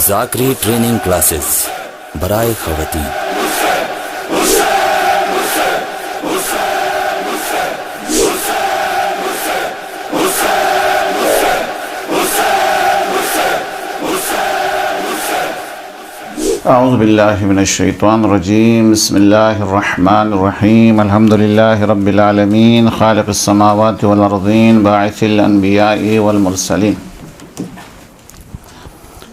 ذاکری training classes برائے خواتین۔ اعوذ باللہ من الشیطان الرجیم، بسم اللہ الرحمن الرحیم، الحمد للہ رب العالمین، خالق السماوات والارضین، باعث الانبیاء والمرسلین،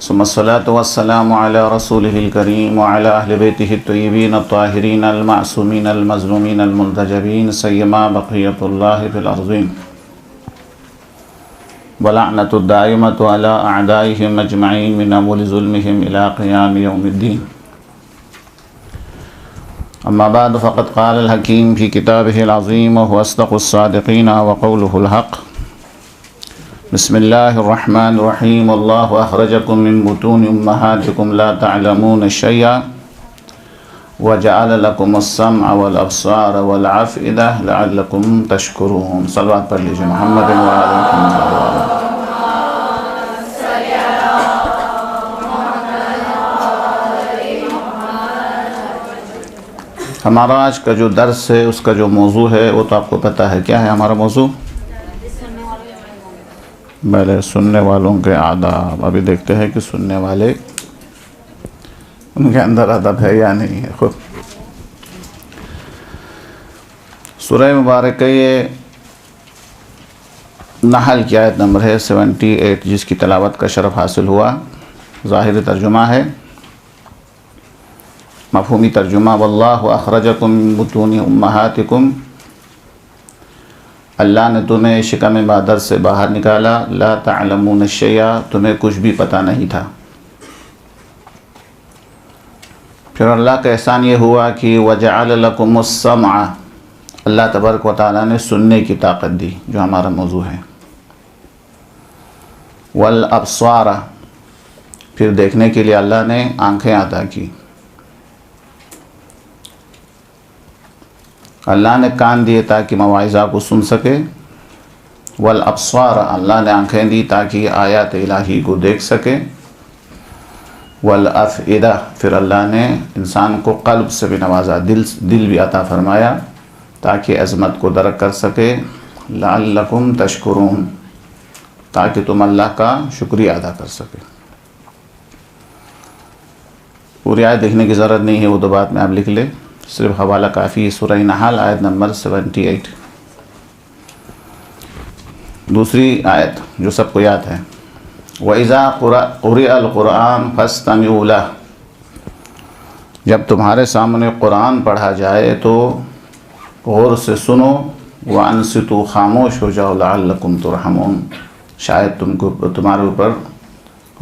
ثم الصلاة والسلام علی رسولہ الکریم وعلی اہل بیتہ الطیبین الطاہرین المعصومین المظلومین المنتجبین، سیما بقیۃ اللہ فی الارضین، ولعنت الدائمۃ علی اعدائہم اجمعین من اول ظلمہم الی قیام یوم الدین۔ اما بعد فقد قال الحکیم فی کتابہ العظیم وهو اصدق الصادقین وقولہ الحق۔ بسم اللہ الرحمن الرحیم، اللہ اخرجکم من بطون امہاتکم لا تعلمون شیئا وجعل لکم السمع والابصار والافئدہ لعلکم تشکرون۔ صلوات پڑھ لیجیے محمد وعلی محمد۔ ہمارا آج کا جو درس ہے اس کا جو موضوع ہے وہ تو آپ کو پتہ ہے، کیا ہے ہمارا موضوع؟ پہلے سننے والوں کے آداب۔ ابھی دیکھتے ہیں کہ سننے والے ان کے اندر ادب ہے یا نہیں ہے۔ خود سورہ مبارکہ یہ نحل کی آیت نمبر ہے 78، جس کی تلاوت کا شرف حاصل ہوا۔ ظاہری ترجمہ ہے، مفہومی ترجمہ واللہ اخرجکم من بطون امہاتکم، اللہ نے تمہیں شکم مادر سے باہر نکالا، لا تعلمون شیئا، تمہیں کچھ بھی پتہ نہیں تھا۔ پھر اللہ کا احسان یہ ہوا کہ وجعل لکم السمع، اللہ تبارک و تعالیٰ نے سننے کی طاقت دی، جو ہمارا موضوع ہے، والابصار، پھر دیکھنے کے لیے اللہ نے آنکھیں عطا کی، اللہ نے کان دیے تاکہ مواعظہ کو سن سکے، والابصار، اللہ نے آنکھیں دی تاکہ آیات الہی کو دیکھ سکے، والافئدہ، پھر اللہ نے انسان کو قلب سے بھی نوازا، دل بھی عطا فرمایا تاکہ عظمت کو درک کر سکے، لعلکم تشکرون، تاکہ تم اللہ کا شکریہ ادا کر سکے۔ پوری آیت دیکھنے کی ضرورت نہیں ہے، وہ دو بات میں آپ لکھ لیں، صرف حوالہ کافی۔ سورہ نحل آیت نمبر 78، دوسری آیت جو سب کو یاد ہے، وَإِذَا قُرِئَ الْقُرْآنُ فَاسْتَمِعُوا لَهُ، جب تمہارے سامنے قرآن پڑھا جائے تو غور سے سنو، وَأَنصِتُوا، خاموش ہو جاؤ، لَعَلَّكُمْ تُرْحَمُونَ، شاید تمہارے اوپر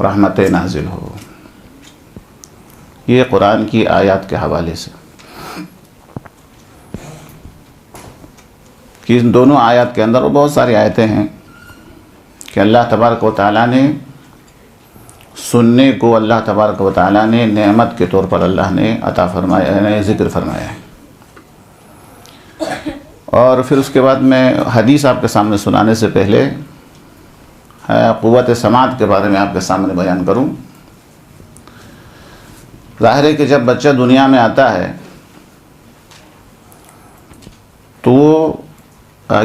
رحمت نازل ہو۔ یہ قرآن کی آیات کے حوالے سے کہ ان دونوں آیات کے اندر وہ بہت ساری آیتیں ہیں کہ اللہ تبارک و تعالیٰ نے سننے کو، اللہ تبارک و تعالیٰ نے نعمت کے طور پر اللہ نے عطا فرمایا ہے، ذکر فرمایا ہے۔ اور پھر اس کے بعد میں حدیث آپ کے سامنے سنانے سے پہلے قوت سماعت کے بارے میں آپ کے سامنے بیان کروں۔ ظاہر ہے کہ جب بچہ دنیا میں آتا ہے تو وہ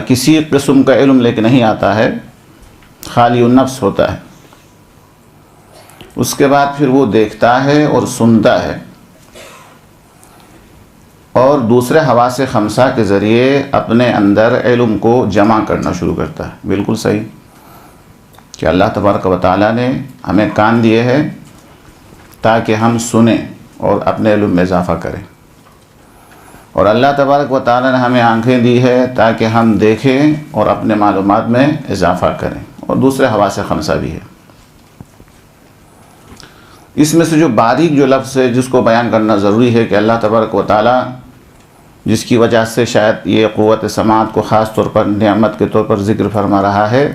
کسی قسم کا علم لے کے نہیں آتا ہے، خالی النفس ہوتا ہے۔ اس کے بعد پھر وہ دیکھتا ہے اور سنتا ہے، اور دوسرے حواس خمسہ کے ذریعے اپنے اندر علم کو جمع کرنا شروع کرتا ہے۔ بالکل صحیح کہ اللہ تبارک و تعالیٰ نے ہمیں کان دیے ہیں تاکہ ہم سنیں اور اپنے علم میں اضافہ کریں، اور اللہ تبارک و تعالیٰ نے ہمیں آنکھیں دی ہے تاکہ ہم دیکھیں اور اپنے معلومات میں اضافہ کریں، اور دوسرے حواس خمسہ بھی ہے۔ اس میں سے جو باریک جو لفظ ہے جس کو بیان کرنا ضروری ہے کہ اللہ تبارک و تعالیٰ جس کی وجہ سے شاید یہ قوت سماعت کو خاص طور پر نعمت کے طور پر ذکر فرما رہا ہے،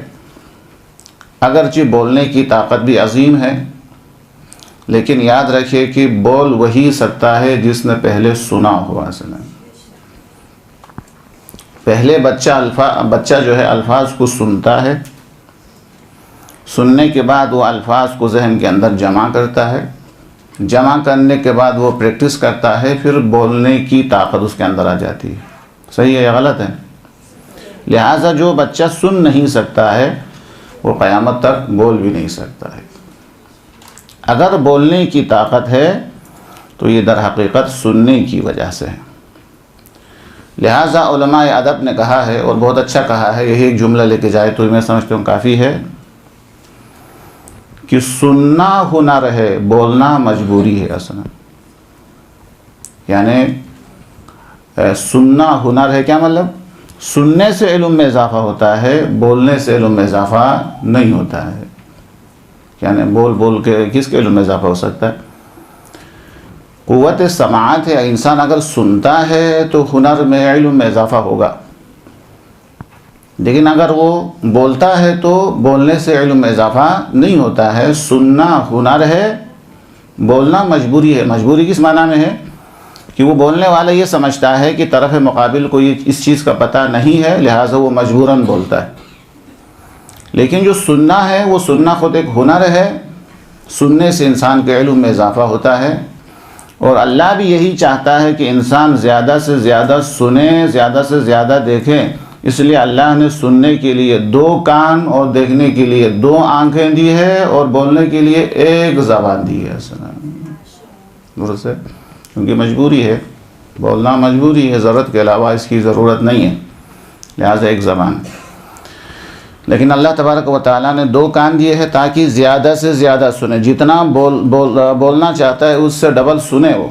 اگرچہ بولنے کی طاقت بھی عظیم ہے، لیکن یاد رکھیے کہ بول وہی سکتا ہے جس نے پہلے سنا ہوا سنا۔ پہلے بچہ جو ہے الفاظ کو سنتا ہے، سننے کے بعد وہ الفاظ کو ذہن کے اندر جمع کرتا ہے، جمع کرنے کے بعد وہ پریکٹس کرتا ہے، پھر بولنے کی طاقت اس کے اندر آ جاتی ہے۔ صحیح ہے یا غلط ہے؟ لہٰذا جو بچہ سن نہیں سکتا ہے وہ قیامت تک بول بھی نہیں سکتا ہے۔ اگر بولنے کی طاقت ہے تو یہ در حقیقت سننے کی وجہ سے ہے۔ لہٰذا علماء ادب نے کہا ہے، اور بہت اچھا کہا ہے، یہی ایک جملہ لے کے جائے تو میں سمجھتا ہوں کافی ہے، کہ سننا ہنر ہے، بولنا مجبوری ہے۔ اصلا یعنی سننا ہنر ہے، کیا مطلب؟ سننے سے علم میں اضافہ ہوتا ہے، بولنے سے علم میں اضافہ نہیں ہوتا ہے۔ یعنی بول کے کس کے علم میں اضافہ ہو سکتا ہے؟ قوت سماعت ہے، انسان اگر سنتا ہے تو ہنر میں، علم میں اضافہ ہوگا، لیکن اگر وہ بولتا ہے تو بولنے سے علم میں اضافہ نہیں ہوتا ہے۔ سننا ہنر ہے، بولنا مجبوری ہے۔ مجبوری کس معنی میں ہے؟ کہ وہ بولنے والا یہ سمجھتا ہے کہ طرف مقابل کو یہ اس چیز کا پتہ نہیں ہے، لہٰذا وہ مجبوراً بولتا ہے۔ لیکن جو سننا ہے، وہ سننا خود ایک ہنر ہے، سننے سے انسان کے علم میں اضافہ ہوتا ہے، اور اللہ بھی یہی چاہتا ہے کہ انسان زیادہ سے زیادہ سنے، زیادہ سے زیادہ دیکھیں۔ اس لیے اللہ نے سننے کے لیے 2 کان اور دیکھنے کے لیے 2 آنکھیں دی ہے، اور بولنے کے لیے 1 زبان دی ہے۔ درست ہے؟ کیونکہ مجبوری ہے، بولنا مجبوری ہے، ضرورت کے علاوہ اس کی ضرورت نہیں ہے، لہٰذا 1 زبان۔ لیکن اللہ تبارک و تعالیٰ نے 2 کان دیے ہیں تاکہ زیادہ سے زیادہ سنے، جتنا بولنا چاہتا ہے اس سے ڈبل سنے وہ،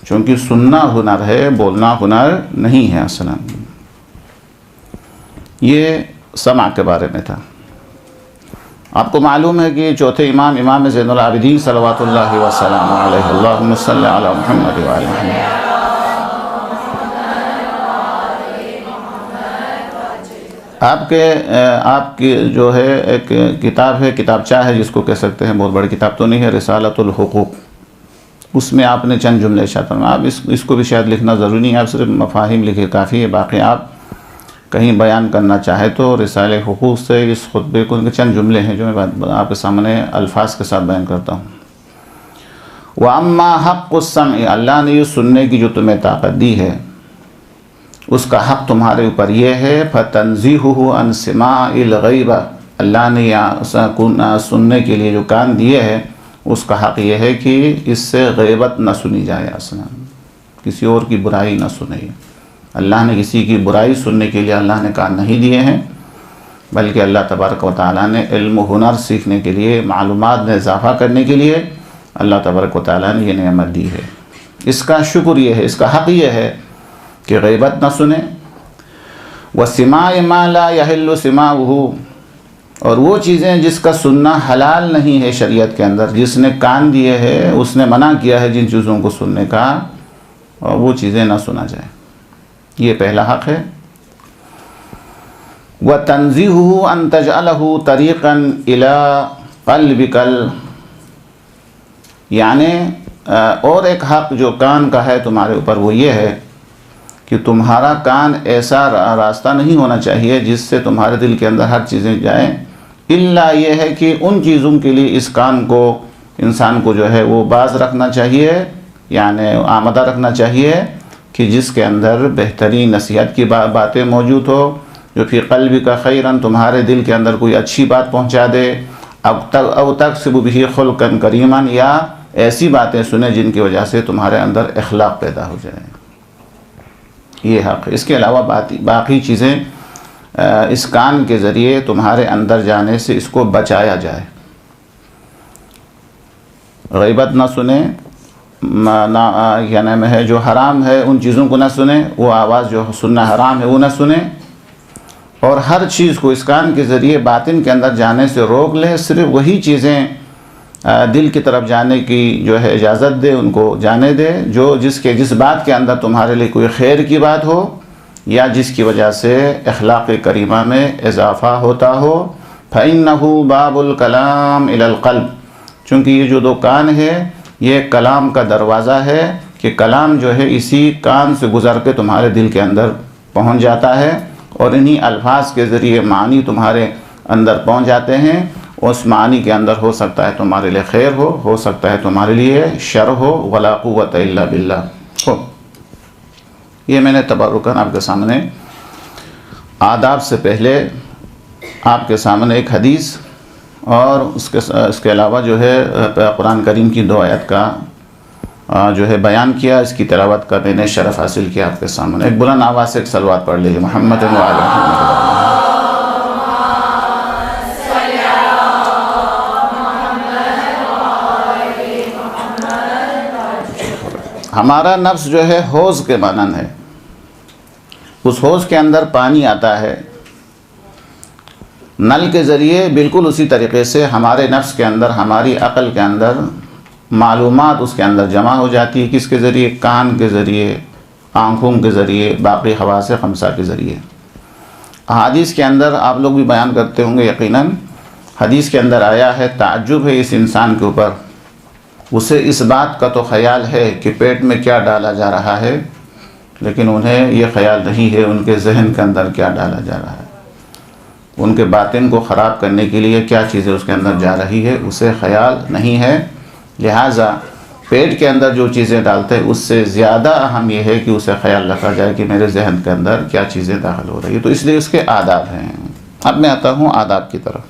چونکہ سننا ہنر ہے، بولنا ہنر نہیں ہے۔ اصلا یہ سمع کے بارے میں تھا۔ آپ کو معلوم ہے کہ چوتھے امام زین العابدین صلوات اللہ وسلم علیہ، اللہم صلی علی محمد وعلی محمد، آپ کی جو ہے ایک کتاب ہے، کتابچہ ہے جس کو کہہ سکتے ہیں، بہت بڑی کتاب تو نہیں ہے، رسالۃ الحقوق، اس میں آپ نے چند جملے ارشاد فرمائے۔ آپ اس کو بھی شاید لکھنا ضروری نہیں ہے، آپ صرف مفاہیم لکھے کافی ہے، باقی آپ کہیں بیان کرنا چاہے تو رسالہ حقوق سے اس خطبے کو چند جملے ہیں جو میں آپ کے سامنے الفاظ کے ساتھ بیان کرتا ہوں۔ وَأَمَّا حَقُّ السَّمْعِ، اللہ نے یہ سننے کی جو تمہیں طاقت دی ہے، اس کا حق تمہارے اوپر یہ ہے، فَتَنزِيهُهُ عَنْ سِمَاعِ الْغَيْبَةِ، اللہ نے سننے کے لیے جو کان دیے ہیں اس کا حق یہ ہے کہ اس سے غیبت نہ سنی جائے، اصلا کسی اور کی برائی نہ سنے۔ اللہ نے کسی کی برائی سننے کے لیے اللہ نے کان نہیں دیے ہیں، بلکہ اللہ تبارک و تعالیٰ نے علم و ہنر سیکھنے کے لیے، معلومات میں اضافہ کرنے کے لیے اللہ تبارک و تعالیٰ نے یہ نعمت دی ہے۔ اس کا شکر یہ ہے، اس کا حق یہ ہے کہ غیبت نہ سنے۔ وَسِمَاعِ مَا لَا يَحِلُّ سِمَاعُهُ، اور وہ چیزیں جس کا سننا حلال نہیں ہے شریعت کے اندر، جس نے کان دیے ہیں اس نے منع کیا ہے جن چیزوں کو سننے کا، اور وہ چیزیں نہ سنا جائے، یہ پہلا حق ہے۔ وَتَنزِيهُهُ أَن تَجْعَلَهُ طَرِيقًا إِلَىٰ قَلْبِكَ، یعنی اور ایک حق جو کان کا ہے تمہارے اوپر وہ یہ ہے کہ تمہارا کان ایسا راستہ نہیں ہونا چاہیے جس سے تمہارے دل کے اندر ہر چیزیں جائیں، الا یہ ہے کہ ان چیزوں کے لیے اس کان کو، انسان کو جو ہے وہ باز رکھنا چاہیے، یعنی آمادہ رکھنا چاہیے کہ جس کے اندر بہترین نصیحت کی باتیں موجود ہو، جو فی قلبی کا خیراً، تمہارے دل کے اندر کوئی اچھی بات پہنچا دے، او تکسب بہ خلقا کریما، یا ایسی باتیں سنیں جن کی وجہ سے تمہارے اندر اخلاق پیدا ہو جائے، یہ حق ہے۔ اس کے علاوہ باقی چیزیں اس کان کے ذریعے تمہارے اندر جانے سے اس کو بچایا جائے۔ غیبت نہ سنیں، یعنی ہے جو حرام ہے ان چیزوں کو نہ سنیں، وہ آواز جو سننا حرام ہے وہ نہ سنیں، اور ہر چیز کو اس کان کے ذریعے باطن کے اندر جانے سے روک لے، صرف وہی چیزیں دل کی طرف جانے کی جو ہے اجازت دے، ان کو جانے دے جس بات کے اندر تمہارے لیے کوئی خیر کی بات ہو، یا جس کی وجہ سے اخلاق کریمہ میں اضافہ ہوتا ہو۔ فَإِنَّهُ بَابُ الْكَلَامِ إِلَى الْقَلْبِ، چونکہ یہ جو 2 کان ہے یہ کلام کا دروازہ ہے، کہ کلام جو ہے اسی کان سے گزر کے تمہارے دل کے اندر پہنچ جاتا ہے، اور انہی الفاظ کے ذریعے معنی تمہارے اندر پہنچ جاتے ہیں، اس معنی کے اندر ہو سکتا ہے تمہارے لیے خیر ہو سکتا ہے تمہارے لیے شر ہو، ولا قوت الا باللہ ہو۔ یہ میں نے تبرکاً آپ کے سامنے آداب سے پہلے آپ کے سامنے ایک حدیث اور اس کے علاوہ جو ہے قرآن کریم کی 2 آیت کا جو ہے بیان کیا، اس کی تلاوت کا میں نے شرف حاصل کیا آپ کے سامنے۔ ایک بلند آواز سے ایک صلوات پڑھ لیجیے، محمد و علی محمد۔ ہمارا نفس جو ہے حوض کے مانند ہے، اس حوض کے اندر پانی آتا ہے نل کے ذریعے، بالکل اسی طریقے سے ہمارے نفس کے اندر، ہماری عقل کے اندر معلومات اس کے اندر جمع ہو جاتی ہے۔ کس کے ذریعے؟ کان کے ذریعے، آنکھوں کے ذریعے، باقی حواس خمسہ کے ذریعے۔ حدیث کے اندر آپ لوگ بھی بیان کرتے ہوں گے یقیناً، حدیث کے اندر آیا ہے، تعجب ہے اس انسان کے اوپر، اسے اس بات کا تو خیال ہے کہ پیٹ میں کیا ڈالا جا رہا ہے، لیکن انہیں یہ خیال نہیں ہے ان کے ذہن کے اندر کیا ڈالا جا رہا ہے، ان کے باطن کو خراب کرنے کے لیے کیا چیزیں اس کے اندر جا رہی ہے، اسے خیال نہیں ہے۔ لہٰذا پیٹ کے اندر جو چیزیں ڈالتے ہیں اس سے زیادہ اہم یہ ہے کہ اسے خیال رکھا جائے کہ میرے ذہن کے اندر کیا چیزیں داخل ہو رہی ہے، تو اس لیے اس کے آداب ہیں۔ اب میں آتا ہوں آداب کی طرف،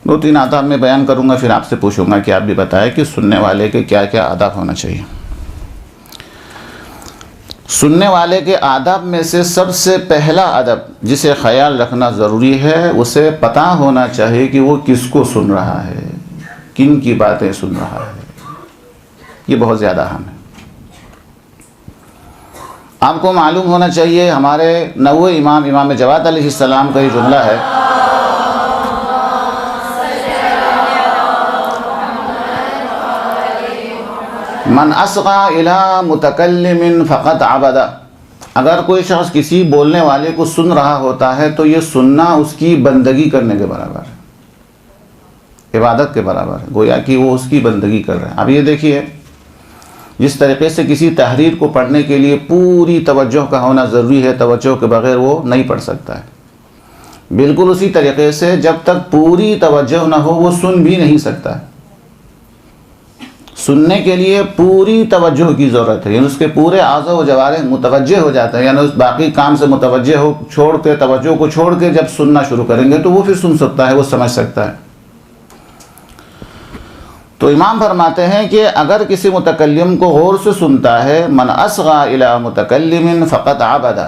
2-3 آداب میں بیان کروں گا، پھر آپ سے پوچھوں گا کہ آپ بھی بتائیں کہ سننے والے کے کیا کیا آداب ہونا چاہیے۔ سننے والے کے آداب میں سے سب سے پہلا ادب جسے خیال رکھنا ضروری ہے، اسے پتہ ہونا چاہیے کہ وہ کس کو سن رہا ہے، کن کی باتیں سن رہا ہے، یہ بہت زیادہ اہم ہے۔ آپ کو معلوم ہونا چاہیے، ہمارے نوے امام جواد علیہ السلام کا یہ جملہ ہے، من اصغى الى متکلم فقط عبد۔ اگر کوئی شخص کسی بولنے والے کو سن رہا ہوتا ہے تو یہ سننا اس کی بندگی کرنے کے برابر ہے، عبادت کے برابر ہے، گویا کہ وہ اس کی بندگی کر رہے ہیں۔ اب یہ دیکھیے، جس طریقے سے کسی تحریر کو پڑھنے کے لیے پوری توجہ کا ہونا ضروری ہے، توجہ کے بغیر وہ نہیں پڑھ سکتا ہے، بالکل اسی طریقے سے جب تک پوری توجہ نہ ہو وہ سن بھی نہیں سکتا ہے۔ سننے کے لیے پوری توجہ کی ضرورت ہے، یعنی اس کے پورے اعضاء و جوارح متوجہ ہو جاتا ہے، یعنی اس باقی کام سے متوجہ ہو چھوڑ کے، توجہ کو چھوڑ کے جب سننا شروع کریں گے تو وہ پھر سن سکتا ہے، وہ سمجھ سکتا ہے۔ تو امام فرماتے ہیں کہ اگر کسی متکلم کو غور سے سنتا ہے، من اصغى الى متکلم فقط عبد،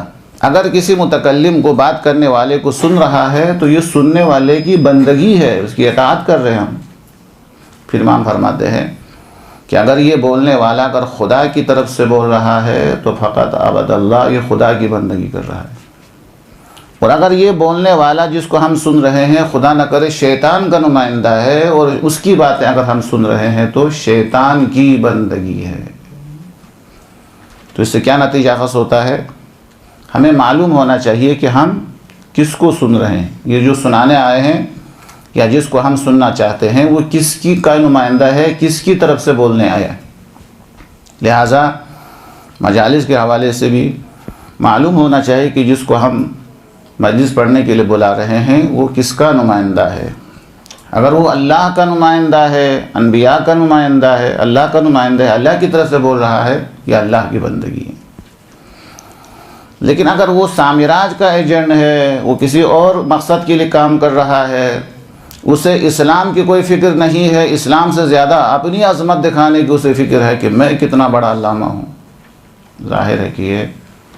اگر کسی متکلم کو بات کرنے والے کو سن رہا ہے تو یہ سننے والے کی بندگی ہے، اس کی اطاعت کر رہے ہیں ہم۔ پھر امام فرماتے ہیں کہ اگر یہ بولنے والا اگر خدا کی طرف سے بول رہا ہے تو فقط عبد اللہ، یہ خدا کی بندگی کر رہا ہے، اور اگر یہ بولنے والا جس کو ہم سن رہے ہیں خدا نہ کرے شیطان کا نمائندہ ہے اور اس کی باتیں اگر ہم سن رہے ہیں تو شیطان کی بندگی ہے۔ تو اس سے کیا نتیجہ خاص ہوتا ہے؟ ہمیں معلوم ہونا چاہیے کہ ہم کس کو سن رہے ہیں، یہ جو سنانے آئے ہیں یا جس کو ہم سننا چاہتے ہیں وہ کس کی کا نمائندہ ہے، کس کی طرف سے بولنے آیا ہے۔ لہٰذا مجالس کے حوالے سے بھی معلوم ہونا چاہیے کہ جس کو ہم مجلس پڑھنے کے لیے بلا رہے ہیں وہ کس کا نمائندہ ہے۔ اگر وہ اللہ کا نمائندہ ہے، انبیاء کا نمائندہ ہے، اللہ کا نمائندہ ہے، اللہ کی طرف سے بول رہا ہے، یا اللہ کی بندگی ہے۔ لیکن اگر وہ سامراج کا ایجنٹ ہے، وہ کسی اور مقصد کے لیے کام کر رہا ہے، اسے اسلام کی کوئی فکر نہیں ہے، اسلام سے زیادہ اپنی عظمت دکھانے کی اسے فکر ہے کہ میں کتنا بڑا علامہ ہوں، ظاہر ہے کہ یہ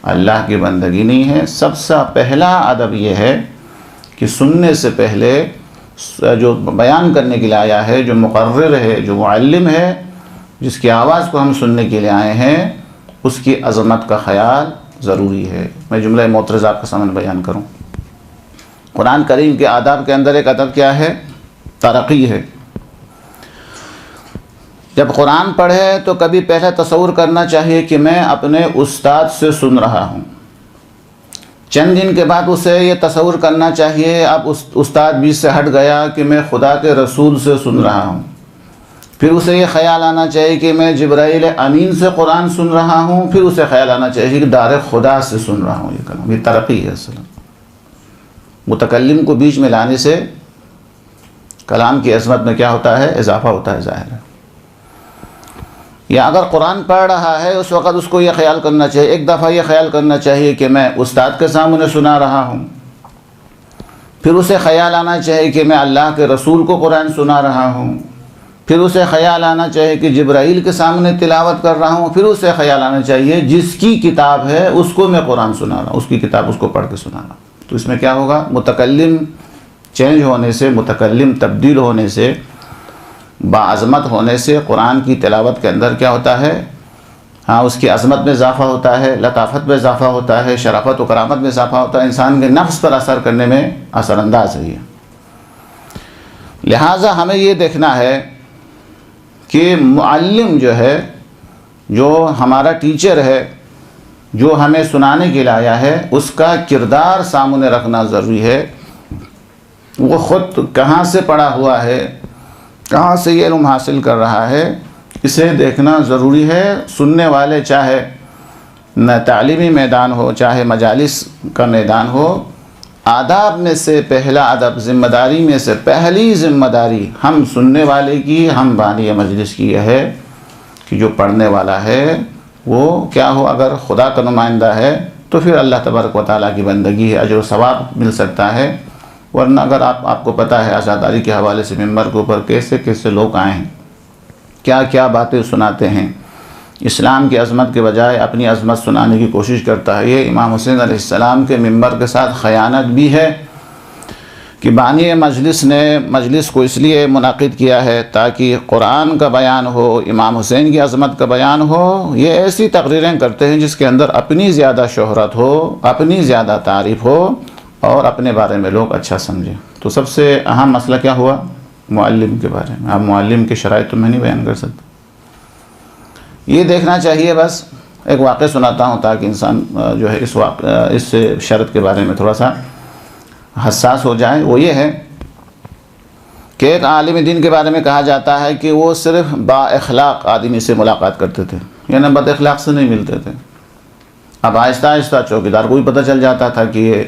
اللہ کی بندگی نہیں ہے۔ سب سے پہلا ادب یہ ہے کہ سننے سے پہلے جو بیان کرنے کے لیے آیا ہے، جو مقرر ہے، جو معلم ہے، جس کی آواز کو ہم سننے کے لیے آئے ہیں، اس کی عظمت کا خیال ضروری ہے۔ میں جملہ معترضہ آپ کے سامنے بیان کروں۔ قرآن کریم کے آداب کے اندر ایک ادب کیا ہے؟ ترقی ہے۔ جب قرآن پڑھے تو کبھی پہلے تصور کرنا چاہیے کہ میں اپنے استاد سے سن رہا ہوں، چند دن کے بعد اسے یہ تصور کرنا چاہیے اب استاد بیچ سے ہٹ گیا کہ میں خدا کے رسول سے سن رہا ہوں، پھر اسے یہ خیال آنا چاہیے کہ میں جبرائیل امین سے قرآن سن رہا ہوں، پھر اسے خیال آنا چاہیے کہ ڈائریکٹ خدا سے سن رہا ہوں۔ یہ کلام، یہ ترقی ہے۔ اصل متکلم کو بیچ میں لانے سے کلام کی عظمت میں کیا ہوتا ہے؟ اضافہ ہوتا ہے، ظاہر ہے۔ یا اگر قرآن پڑھ رہا ہے اس وقت اس کو یہ خیال کرنا چاہیے، ایک دفعہ یہ خیال کرنا چاہیے کہ میں استاد کے سامنے سنا رہا ہوں، پھر اسے خیال آنا چاہیے کہ میں اللہ کے رسول کو قرآن سنا رہا ہوں، پھر اسے خیال آنا چاہیے کہ جبرائیل کے سامنے تلاوت کر رہا ہوں، پھر اسے خیال آنا چاہیے جس کی کتاب ہے اس کو میں قرآن سنا رہا ہوں، اس کی کتاب اس کو پڑھ کے سنا رہا ہوں۔ تو اس میں کیا ہوگا؟ متکلم چینج ہونے سے، متکلم تبدیل ہونے سے، باعظمت ہونے سے قرآن کی تلاوت کے اندر کیا ہوتا ہے؟ ہاں، اس کی عظمت میں اضافہ ہوتا ہے، لطافت میں اضافہ ہوتا ہے، شرافت و کرامت میں اضافہ ہوتا ہے، انسان کے نفس پر اثر کرنے میں اثر انداز ہے یہ۔ لہٰذا ہمیں یہ دیکھنا ہے کہ معلم جو ہے، جو ہمارا ٹیچر ہے، جو ہمیں سنانے کے لیے آیا ہے، اس کا کردار سامنے رکھنا ضروری ہے۔ وہ خود کہاں سے پڑھا ہوا ہے، کہاں سے یہ علم حاصل کر رہا ہے، اسے دیکھنا ضروری ہے۔ سننے والے چاہے نہ تعلیمی میدان ہو، چاہے مجالس کا میدان ہو، آداب میں سے پہلا ادب، ذمہ داری میں سے پہلی ذمہ داری ہم سننے والے کی، ہم بانی مجلس کی یہ ہے کہ جو پڑھنے والا ہے وہ کیا ہو؟ اگر خدا کا نمائندہ ہے تو پھر اللہ تبارک و تعالیٰ کی بندگی ہے، اجر و ثواب مل سکتا ہے۔ ورنہ اگر آپ کو پتہ ہے عزاداری کے حوالے سے ممبر کے اوپر کیسے کیسے لوگ آئے ہیں، کیا کیا باتیں سناتے ہیں، اسلام کی عظمت کے بجائے اپنی عظمت سنانے کی کوشش کرتا ہے۔ یہ امام حسین علیہ السلام کے ممبر کے ساتھ خیانت بھی ہے کہ بانی مجلس نے مجلس کو اس لیے منعقد کیا ہے تاکہ قرآن کا بیان ہو، امام حسین کی عظمت کا بیان ہو۔ یہ ایسی تقریریں کرتے ہیں جس کے اندر اپنی زیادہ شہرت ہو، اپنی زیادہ تعریف ہو اور اپنے بارے میں لوگ اچھا سمجھیں۔ تو سب سے اہم مسئلہ کیا ہوا؟ معلم کے بارے میں۔ اب معلم کی شرائط تو میں نہیں بیان کر سکتا، یہ دیکھنا چاہیے۔ بس ایک واقعہ سناتا ہوں تاکہ انسان جو ہے اس شرط کے بارے میں تھوڑا سا حساس ہو جائے۔ وہ یہ ہے کہ ایک عالم دین کے بارے میں کہا جاتا ہے کہ وہ صرف با اخلاق آدمی سے ملاقات کرتے تھے، یعنی بد اخلاق سے نہیں ملتے تھے۔ اب آہستہ آہستہ چوکیدار کو بھی پتہ چل جاتا تھا کہ یہ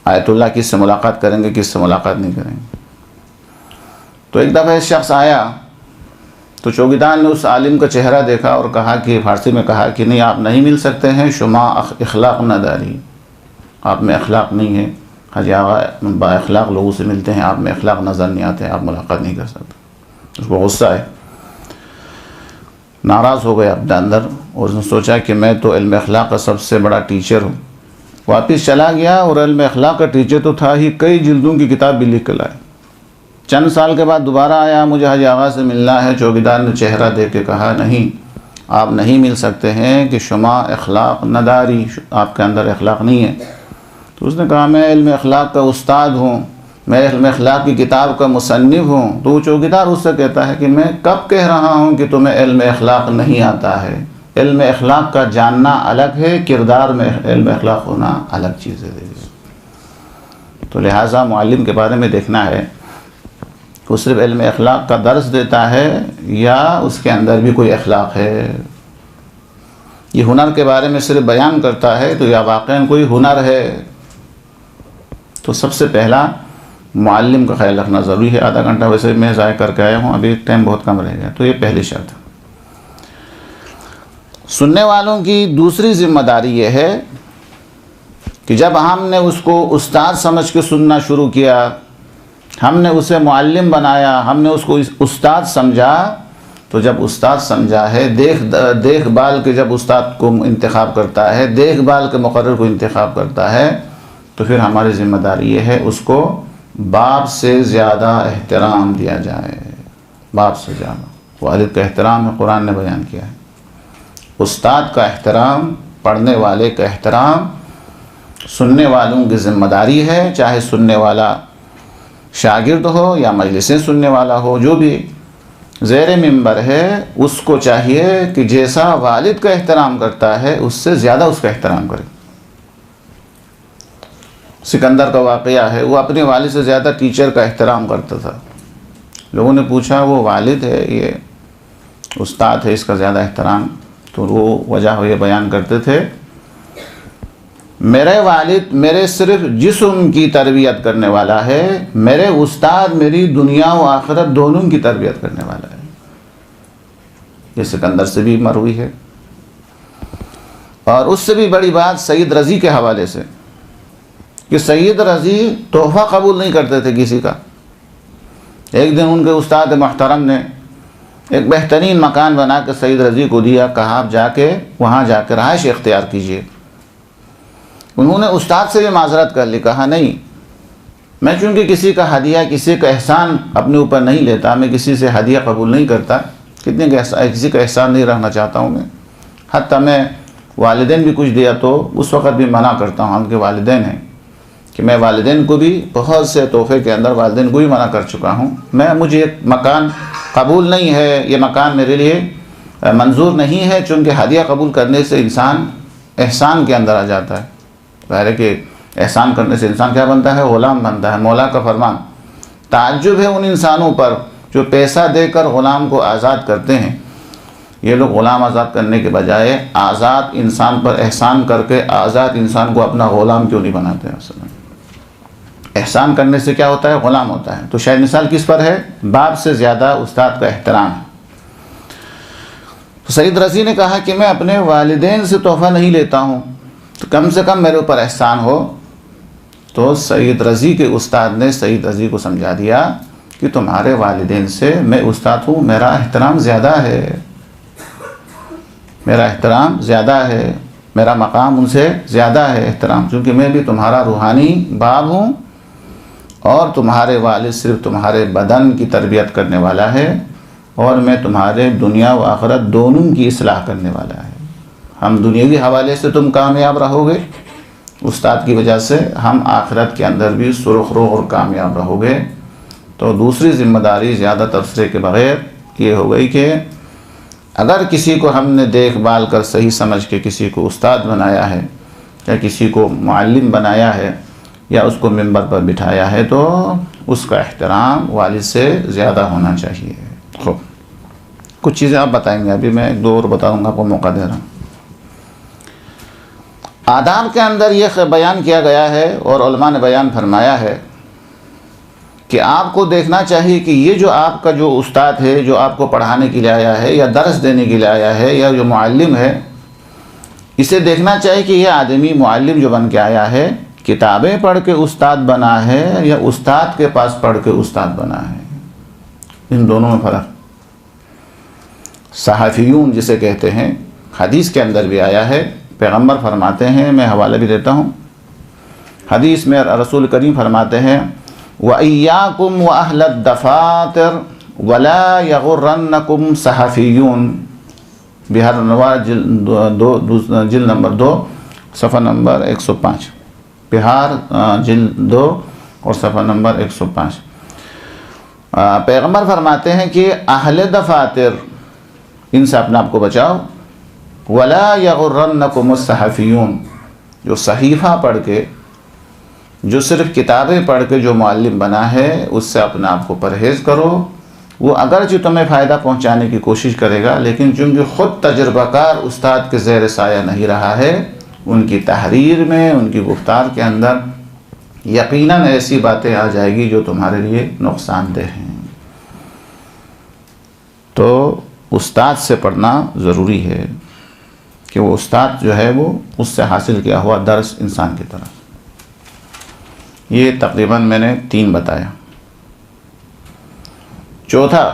آیت اللہ کس سے ملاقات کریں گے، کس سے ملاقات نہیں کریں گے۔ تو ایک دفعہ ایک شخص آیا تو چوکیدار نے اس عالم کا چہرہ دیکھا اور کہا کہ فارسی میں کہا کہ نہیں، آپ نہیں مل سکتے ہیں، شما اخلاق نہ داری، آپ میں اخلاق نہیں ہے۔ حاجی آغا با اخلاق لوگوں سے ملتے ہیں، آپ میں اخلاق نظر نہیں آتے، آپ ملاقات نہیں کر سکتے۔ اس کو غصہ ہے، ناراض ہو گئے اپنے اندر، اور اس نے سوچا کہ میں تو علم اخلاق کا سب سے بڑا ٹیچر ہوں۔ واپس چلا گیا اور علم اخلاق کا ٹیچر تو تھا ہی، کئی جلدوں کی کتاب بھی لکھ کے لائے۔ چند سال کے بعد دوبارہ آیا، مجھے حاجی آغا سے ملنا ہے۔ چوکیدار نے چہرہ دیکھ کے کہا نہیں، آپ نہیں مل سکتے ہیں کہ شما اخلاق نداری، آپ کے اندر اخلاق نہیں ہے۔ تو اس نے کہا میں علم اخلاق کا استاد ہوں، میں علم اخلاق کی کتاب کا مصنف ہوں۔ تو وہ چوکیدار اس سے کہتا ہے کہ میں کب کہہ رہا ہوں کہ تمہیں علم اخلاق نہیں آتا ہے؟ علم اخلاق کا جاننا الگ ہے، کردار میں علم اخلاق ہونا الگ چیز ہے۔ تو لہٰذا معلم کے بارے میں دیکھنا ہے وہ صرف علم اخلاق کا درس دیتا ہے یا اس کے اندر بھی کوئی اخلاق ہے۔ یہ ہنر کے بارے میں صرف بیان کرتا ہے تو یا واقعاً کوئی ہنر ہے؟ تو سب سے پہلا معلم کا خیال رکھنا ضروری ہے۔ آدھا گھنٹہ ویسے میں ضائع کر کے آیا ہوں، ابھی ٹائم بہت کم رہ گیا، تو یہ پہلی شرط ہے۔ سننے والوں کی دوسری ذمہ داری یہ ہے کہ جب ہم نے اس کو استاد سمجھ کے سننا شروع کیا، ہم نے اسے معلم بنایا، ہم نے اس کو استاد سمجھا، تو جب استاد سمجھا ہے، دیکھ بھال کے جب استاد کو انتخاب کرتا ہے، دیکھ بھال کے مقرر کو انتخاب کرتا ہے، تو پھر ہماری ذمہ داری یہ ہے اس کو باپ سے زیادہ احترام دیا جائے۔ باپ سے زیادہ والد کا احترام ہے، قرآن نے بیان کیا ہے۔ استاد کا احترام، پڑھنے والے کا احترام، سننے والوں کی ذمہ داری ہے، چاہے سننے والا شاگرد ہو یا مجلسیں سننے والا ہو، جو بھی زیر منبر ہے اس کو چاہیے کہ جیسا والد کا احترام کرتا ہے اس سے زیادہ اس کا احترام کرے۔ سکندر کا واقعہ ہے، وہ اپنے والد سے زیادہ ٹیچر کا احترام کرتا تھا۔ لوگوں نے پوچھا وہ والد ہے، یہ استاد ہے، اس کا زیادہ احترام؟ تو وہ وجہ یہ بیان کرتے تھے میرے والد میرے صرف جسم کی تربیت کرنے والا ہے، میرے استاد میری دنیا و آخرت دونوں کی تربیت کرنے والا ہے۔ یہ سکندر سے بھی مروی ہے۔ اور اس سے بھی بڑی بات سید رضی کے حوالے سے کہ سید رضی تحفہ قبول نہیں کرتے تھے کسی کا۔ ایک دن ان کے استاد محترم نے ایک بہترین مکان بنا کے سید رضی کو دیا، کہا آپ جا کے وہاں جا کے رہائش اختیار کیجئے۔ انہوں نے استاد سے بھی معذرت کر لی، کہا نہیں، میں چونکہ کسی کا ہدیہ کسی کا احسان اپنے اوپر نہیں لیتا، میں کسی سے ہدیہ قبول نہیں کرتا، کسی کا احسان نہیں رہنا چاہتا ہوں میں، حتیٰ میں والدین بھی کچھ دیا تو اس وقت بھی منع کرتا ہوں، ہم کے والدین ہیں کہ میں والدین کو بھی بہت سے تحفے کے اندر والدین کو بھی منع کر چکا ہوں، مجھے ایک مکان قبول نہیں ہے، یہ مکان میرے لیے منظور نہیں ہے، چونکہ ہدیہ قبول کرنے سے انسان احسان کے اندر آ جاتا ہے۔ ظاہر ہے کہ احسان کرنے سے انسان کیا بنتا ہے؟ غلام بنتا ہے۔ مولا کا فرمان، تعجب ہے ان انسانوں پر جو پیسہ دے کر غلام کو آزاد کرتے ہیں۔ یہ لوگ غلام آزاد کرنے کے بجائے آزاد انسان پر احسان کر کے آزاد انسان کو اپنا غلام کیوں نہیں بناتے ہیں؟ اصل میں احسان کرنے سے کیا ہوتا ہے؟ غلام ہوتا ہے۔ تو شاید مثال کس پر ہے؟ باپ سے زیادہ استاد کا احترام ہے۔ تو سید رضی نے کہا کہ میں اپنے والدین سے تحفہ نہیں لیتا ہوں، تو کم سے کم میرے اوپر احسان ہو۔ تو سید رضی کے استاد نے سید رضی کو سمجھا دیا کہ تمہارے والدین سے میں استاد ہوں، میرا احترام زیادہ ہے، میرا احترام زیادہ ہے، میرا مقام ان سے زیادہ ہے احترام، چونکہ میں بھی تمہارا روحانی باپ ہوں اور تمہارے والد صرف تمہارے بدن کی تربیت کرنے والا ہے اور میں تمہارے دنیا و آخرت دونوں کی اصلاح کرنے والا ہے۔ ہم دنیاوی حوالے سے تم کامیاب رہو گے استاد کی وجہ سے، ہم آخرت کے اندر بھی سرخ رو اور کامیاب رہو گے۔ تو دوسری ذمہ داری زیادہ تبصرے کے بغیر یہ ہو گئی کہ اگر کسی کو ہم نے دیکھ بھال کر صحیح سمجھ کے کسی کو استاد بنایا ہے یا کسی کو معلم بنایا ہے یا اس کو ممبر پر بٹھایا ہے تو اس کا احترام والد سے زیادہ ہونا چاہیے۔ خوب کچھ چیزیں آپ بتائیں گے، ابھی میں ایک دو اور بتاؤں گا، آپ کو موقع دے رہا ہوں۔ آداب کے اندر یہ بیان کیا گیا ہے اور علماء نے بیان فرمایا ہے کہ آپ کو دیکھنا چاہیے کہ یہ جو آپ کا جو استاد ہے، جو آپ کو پڑھانے کے لیے آیا ہے یا درس دینے کے لیے آیا ہے یا جو معلم ہے، اسے دیکھنا چاہیے کہ یہ آدمی معلم جو بن کے آیا ہے کتابیں پڑھ کے استاد بنا ہے یا استاد کے پاس پڑھ کے استاد بنا ہے۔ ان دونوں میں فرق۔ صحافیون جسے کہتے ہیں، حدیث کے اندر بھی آیا ہے، پیغمبر فرماتے ہیں، میں حوالہ بھی دیتا ہوں، حدیث میں رسول کریم فرماتے ہیں وَإِيَّاكُمْ وَأَهْلَ الدَّفَاتِرِ وَلَا يَغُرَّنَّكُمْ صَحَفِيُّونَ، بہار نوار جلد نمبر 2 صفحہ نمبر 105، بہار جلد 2 اور صفحہ نمبر 105۔ پیغمبر فرماتے ہیں کہ اہل دفاتر، ان سے اپنے آپ کو بچاؤ، وَلَا يَغُرَّنَّكُمُ الصَّحَفِيُّونَ، جو صحیفہ پڑھ کے، جو صرف کتابیں پڑھ کے جو معلم بنا ہے اس سے اپنے آپ کو پرہیز کرو۔ وہ اگرچہ تمہیں فائدہ پہنچانے کی کوشش کرے گا لیکن چونکہ خود تجربہ کار استاد کے زیر سایہ نہیں رہا ہے، ان کی تحریر میں، ان کی گفتار کے اندر یقیناً ایسی باتیں آ جائے گی جو تمہارے لیے نقصان دہ ہیں۔ تو استاد سے پڑھنا ضروری ہے کہ وہ استاد جو ہے وہ اس سے حاصل کیا ہوا درس انسان کی طرح۔ یہ تقریباً میں نے 3 بتایا۔ چوتھا،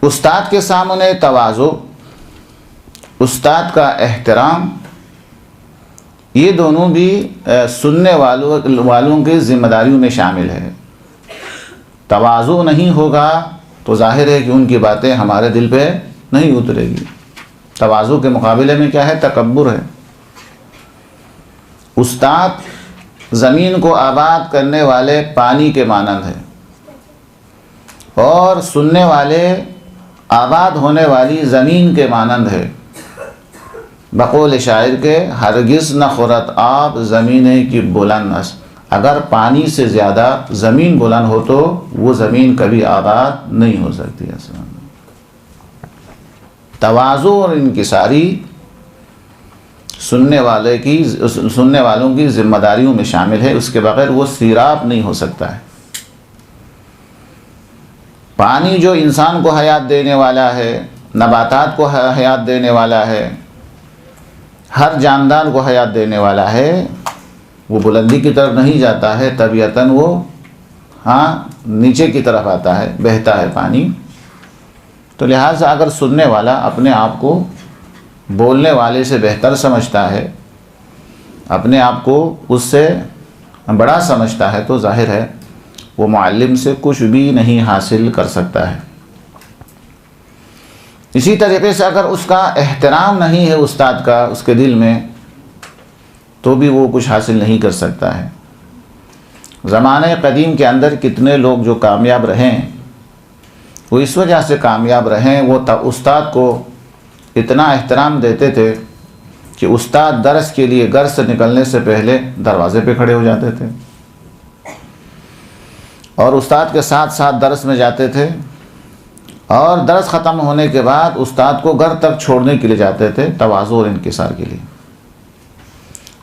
استاد کے سامنے تواضع، استاد کا احترام، یہ دونوں بھی سننے والوں کی ذمہ داریوں میں شامل ہے۔ تواضع نہیں ہوگا تو ظاہر ہے کہ ان کی باتیں ہمارے دل پہ نہیں اترے گی۔ تواضع کے مقابلے میں کیا ہے؟ تکبر ہے۔ استاد زمین کو آباد کرنے والے پانی کے مانند ہے اور سننے والے آباد ہونے والی زمین کے مانند ہے۔ بقول شاعر کے ہرگز نہ خورد آب زمینے کی بلند است، اگر پانی سے زیادہ زمین بلند ہو تو وہ زمین کبھی آباد نہیں ہو سکتی۔ تواضع اور انکساری سننے والوں کی ذمہ داریوں میں شامل ہے، اس کے بغیر وہ سیراب نہیں ہو سکتا ہے۔ پانی جو انسان کو حیات دینے والا ہے، نباتات کو حیات دینے والا ہے، ہر جاندار کو حیات دینے والا ہے، وہ بلندی کی طرف نہیں جاتا ہے، طبیعتاً وہ نیچے کی طرف آتا ہے، بہتا ہے پانی۔ تو لہٰذا اگر سننے والا اپنے آپ کو بولنے والے سے بہتر سمجھتا ہے، اپنے آپ کو اس سے بڑا سمجھتا ہے، تو ظاہر ہے وہ معلم سے کچھ بھی نہیں حاصل کر سکتا ہے۔ اسی طریقے سے اگر اس کا احترام نہیں ہے استاد کا اس کے دل میں، تو بھی وہ کچھ حاصل نہیں کر سکتا ہے۔ زمانہ قدیم کے اندر کتنے لوگ جو کامیاب رہیں، وہ اس وجہ سے کامیاب رہیں، وہ استاد کو اتنا احترام دیتے تھے کہ استاد درس کے لیے گھر سے نکلنے سے پہلے دروازے پہ کھڑے ہو جاتے تھے، اور استاد کے ساتھ ساتھ درس میں جاتے تھے، اور درس ختم ہونے کے بعد استاد کو گھر تک چھوڑنے کے لیے جاتے تھے، تواضع اور انکسار کے لیے۔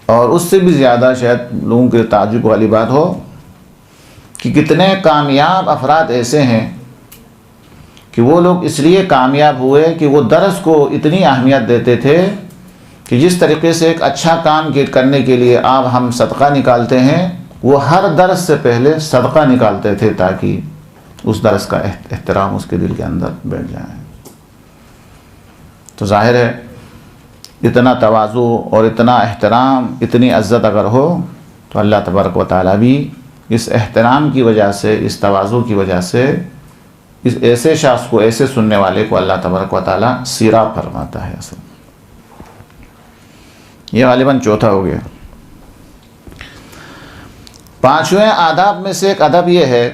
اور اس سے بھی زیادہ شاید لوگوں کے تعجب والی بات ہو کہ کتنے کامیاب افراد ایسے ہیں کہ وہ لوگ اس لیے کامیاب ہوئے کہ وہ درس کو اتنی اہمیت دیتے تھے کہ جس طریقے سے ایک اچھا کام کرنے کے لیے ہم صدقہ نکالتے ہیں، وہ ہر درس سے پہلے صدقہ نکالتے تھے تاکہ اس درس کا احترام اس کے دل کے اندر بیٹھ جائے۔ تو ظاہر ہے اتنا تواضع اور اتنا احترام، اتنی عزت اگر ہو تو اللہ تبارک و تعالیٰ بھی اس احترام کی وجہ سے، اس تواضع کی وجہ سے اس ایسے شخص کو، ایسے سننے والے کو اللہ تبارک و تعالیٰ سیراب فرماتا ہے۔ اصل یہ غالباً چوتھا ہو گیا۔ پانچویں آداب میں سے ایک ادب یہ ہے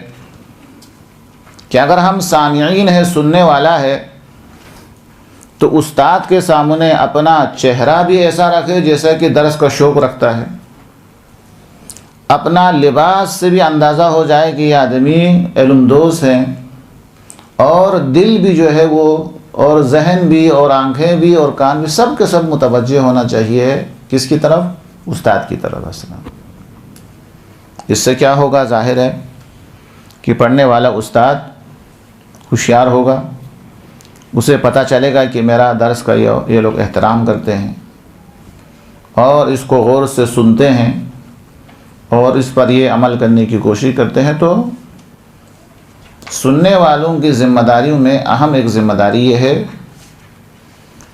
کہ اگر ہم سامعین ہیں، سننے والا ہے، تو استاد کے سامنے اپنا چہرہ بھی ایسا رکھے جیسا کہ درس کا شوق رکھتا ہے، اپنا لباس سے بھی اندازہ ہو جائے کہ یہ آدمی علم دوز ہیں، اور دل بھی جو ہے وہ، اور ذہن بھی، اور آنکھیں بھی، اور کان بھی، سب کے سب متوجہ ہونا چاہیے کس کی طرف؟ استاد کی طرف۔ السلام اس سے کیا ہوگا؟ ظاہر ہے کہ پڑھنے والا استاد ہوشیار ہوگا، اسے پتہ چلے گا کہ میرا درس کا یہ لوگ احترام کرتے ہیں اور اس کو غور سے سنتے ہیں اور اس پر یہ عمل کرنے کی کوشش کرتے ہیں۔ تو سننے والوں کی ذمہ داریوں میں اہم ایک ذمہ داری یہ ہے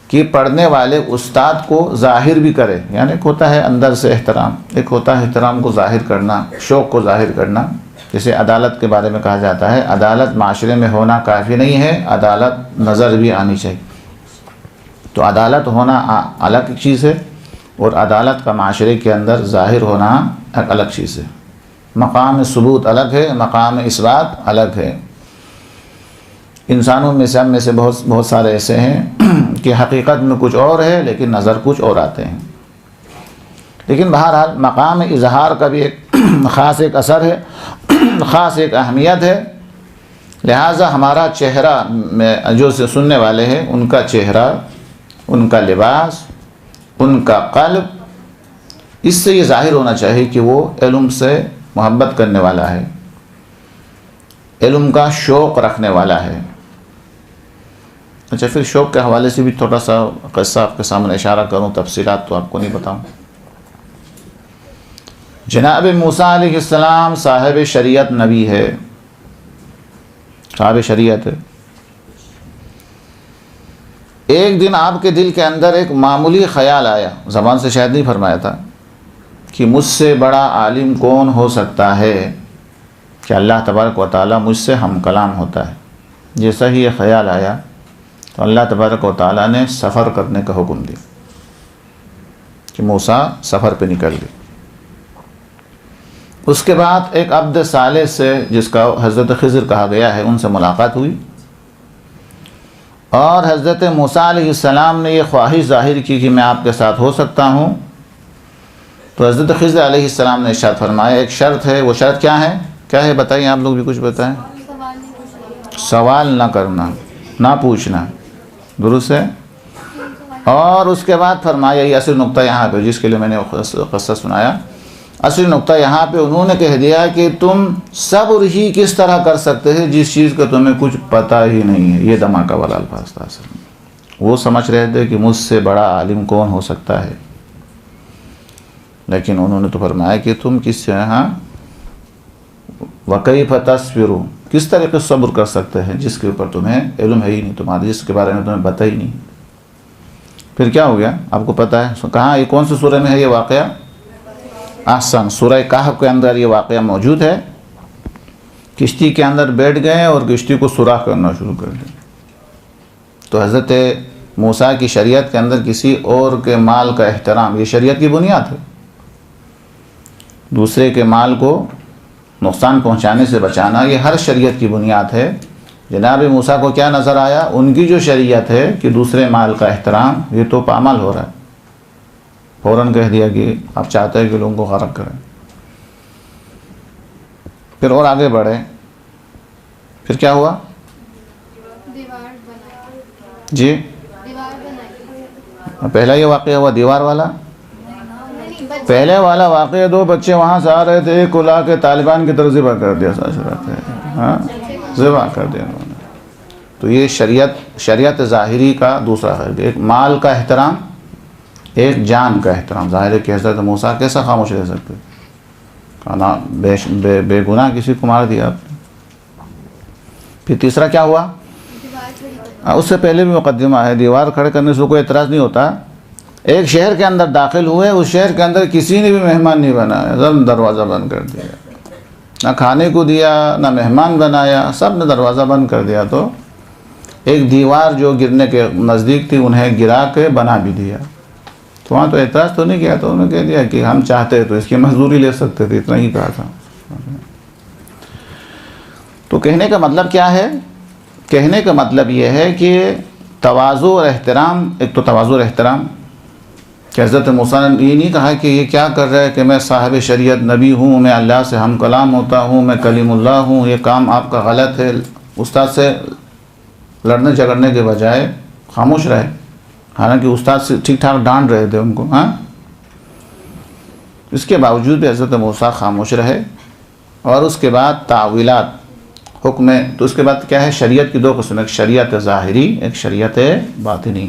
کہ پڑھنے والے استاد کو ظاہر بھی کرے، یعنی ایک ہوتا ہے اندر سے احترام، ایک ہوتا ہے احترام کو ظاہر کرنا، شوق کو ظاہر کرنا۔ جیسے عدالت کے بارے میں کہا جاتا ہے، عدالت معاشرے میں ہونا کافی نہیں ہے، عدالت نظر بھی آنی چاہیے۔ تو عدالت ہونا الگ چیز ہے، اور عدالت کا معاشرے کے اندر ظاہر ہونا ایک الگ چیز ہے۔ مقام ثبوت الگ ہے، مقام اثبات الگ ہے۔ انسانوں میں سے ہم میں سے بہت سارے ایسے ہیں کہ حقیقت میں کچھ اور ہے لیکن نظر کچھ اور آتے ہیں۔ لیکن بہرحال مقام اظہار کا بھی ایک خاص ایک اثر ہے، خاص ایک اہمیت ہے۔ لہٰذا ہمارا چہرہ میں جو سننے والے ہیں، ان کا چہرہ، ان کا لباس، ان کا قلب، اس سے یہ ظاہر ہونا چاہیے کہ وہ علم سے محبت کرنے والا ہے، علم کا شوق رکھنے والا ہے۔ اچھا، پھر شوق کے حوالے سے بھی تھوڑا سا قصہ آپ کے سامنے اشارہ کروں، تفصیلات تو آپ کو نہیں بتاؤں۔ جناب موسیٰ علیہ السلام صاحب شریعت نبی ہے، صاحب شریعت ہے۔ ایک دن آپ کے دل کے اندر ایک معمولی خیال آیا، زبان سے شاید نہیں فرمایا تھا، کہ مجھ سے بڑا عالم کون ہو سکتا ہے کہ اللہ تبارک و تعالیٰ مجھ سے ہم کلام ہوتا ہے۔ جیسا ہی یہ خیال آیا تو اللہ تبارک و تعالیٰ نے سفر کرنے کا حکم دیا کہ موسیٰ سفر پہ نکل گئے۔ اس کے بعد ایک عبد صالح سے، جس کا حضرت خضر کہا گیا ہے، ان سے ملاقات ہوئی، اور حضرت موسیٰ علیہ السلام نے یہ خواہش ظاہر کی کہ میں آپ کے ساتھ ہو سکتا ہوں۔ تو حضرت خضر علیہ السلام نے ارشاد فرمایا، ایک شرط ہے، وہ شرط کیا ہے؟ کیا ہے بتائیں، آپ لوگ بھی کچھ بتائیں۔ سوال نہ کرنا، نہ پوچھنا، درست ہے؟ اور اس کے بعد فرمایا، یہ اصل نقطہ یہاں پہ جس کے لیے میں نے قصہ سنایا، اصل نقطہ یہاں پہ انہوں نے کہہ دیا کہ تم صبر ہی کس طرح کر سکتے ہیں جس چیز کا تمہیں کچھ پتہ ہی نہیں ہے۔ یہ دھماکہ والا الفاظ تھا اصل میں۔ وہ سمجھ رہے تھے کہ مجھ سے بڑا عالم کون ہو سکتا ہے، لیکن انہوں نے تو فرمایا کہ تم کس سے ہاں وَكَيْفَ تَصْبِرُ، کس طریقے سے صبر کر سکتے ہیں جس کے اوپر تمہیں علم ہے ہی نہیں، تمہارے جس کے بارے میں تمہیں پتہ ہی نہیں۔ پھر کیا ہو گیا آپ کو پتہ ہے کہاں، یہ کون سی سورہ میں ہے یہ واقعہ؟ احسن، سورہ کہف کے اندر یہ واقعہ موجود ہے۔ کشتی کے اندر بیٹھ گئے اور کشتی کو سوراخ کرنا شروع کر دیا۔ تو حضرت موسیٰ کی شریعت کے اندر کسی اور کے مال کا احترام، یہ شریعت کی بنیاد ہے۔ دوسرے کے مال کو نقصان پہنچانے سے بچانا یہ ہر شریعت کی بنیاد ہے۔ جناب موسیٰ کو کیا نظر آیا؟ ان کی جو شریعت ہے کہ دوسرے مال کا احترام، یہ تو پامال ہو رہا ہے۔ فوراً کہہ دیا کہ آپ چاہتے ہیں کہ لوگوں کو غرق کریں۔ پھر اور آگے بڑھے، پھر کیا ہوا؟ جی پہلا یہ واقعہ ہوا دیوار والا۔ پہلے والا واقعہ دو بچے وہاں سے آ رہے تھے، ایک کو لا کے طالبان کی طرف ذبح کر دیا، ہاں ذبح کر دیا انہوں نے۔ تو یہ شریعت ظاہری کا دوسرا ہے، ایک مال کا احترام، ایک جان کا احترام۔ ظاہر ہے کہ حضرت موسیٰ کیسا خاموش رہ سکتے؟ کہنا بے گناہ کسی کو مار دیا آپ نے۔ پھر تیسرا کیا ہوا؟ اس سے پہلے بھی مقدمہ ہے، دیوار کھڑے کرنے سے کوئی اعتراض نہیں ہوتا۔ ایک شہر کے اندر داخل ہوئے، اس شہر کے اندر کسی نے بھی مہمان نہیں بنایا، سب دروازہ بند کر دیا، نہ کھانے کو دیا نہ مہمان بنایا، سب نے دروازہ بند کر دیا۔ تو ایک دیوار جو گرنے کے نزدیک تھی انہیں گرا کے بنا بھی دیا۔ تو وہاں تو اعتراض تو نہیں کیا، تو انہوں نے کہہ دیا کہ ہم چاہتے تو اس کی مزدوری لے سکتے تھے، اتنا ہی کہا تھا۔ تو کہنے کا مطلب کیا ہے؟ کہنے کا مطلب یہ ہے کہ تواضع اور احترام، ایک تو تواضع اور احترام کہ حضرت موسیٰ نے یہ نہیں کہا کہ یہ کیا کر رہا ہے کہ میں صاحب شریعت نبی ہوں، میں اللہ سے ہم کلام ہوتا ہوں، میں کلیم اللہ ہوں، یہ کام آپ کا غلط ہے۔ استاد سے لڑنے جھگڑنے کے بجائے خاموش رہے، حالانکہ استاد سے ٹھیک ٹھاک ڈانٹ رہے تھے ان کو، ہاں اس کے باوجود بھی حضرت موسیٰ خاموش رہے۔ اور اس کے بعد تعویلات حکم، تو اس کے بعد کیا ہے؟ شریعت کی دو قسم، ایک شریعت ظاہری، ایک شریعت باطنی۔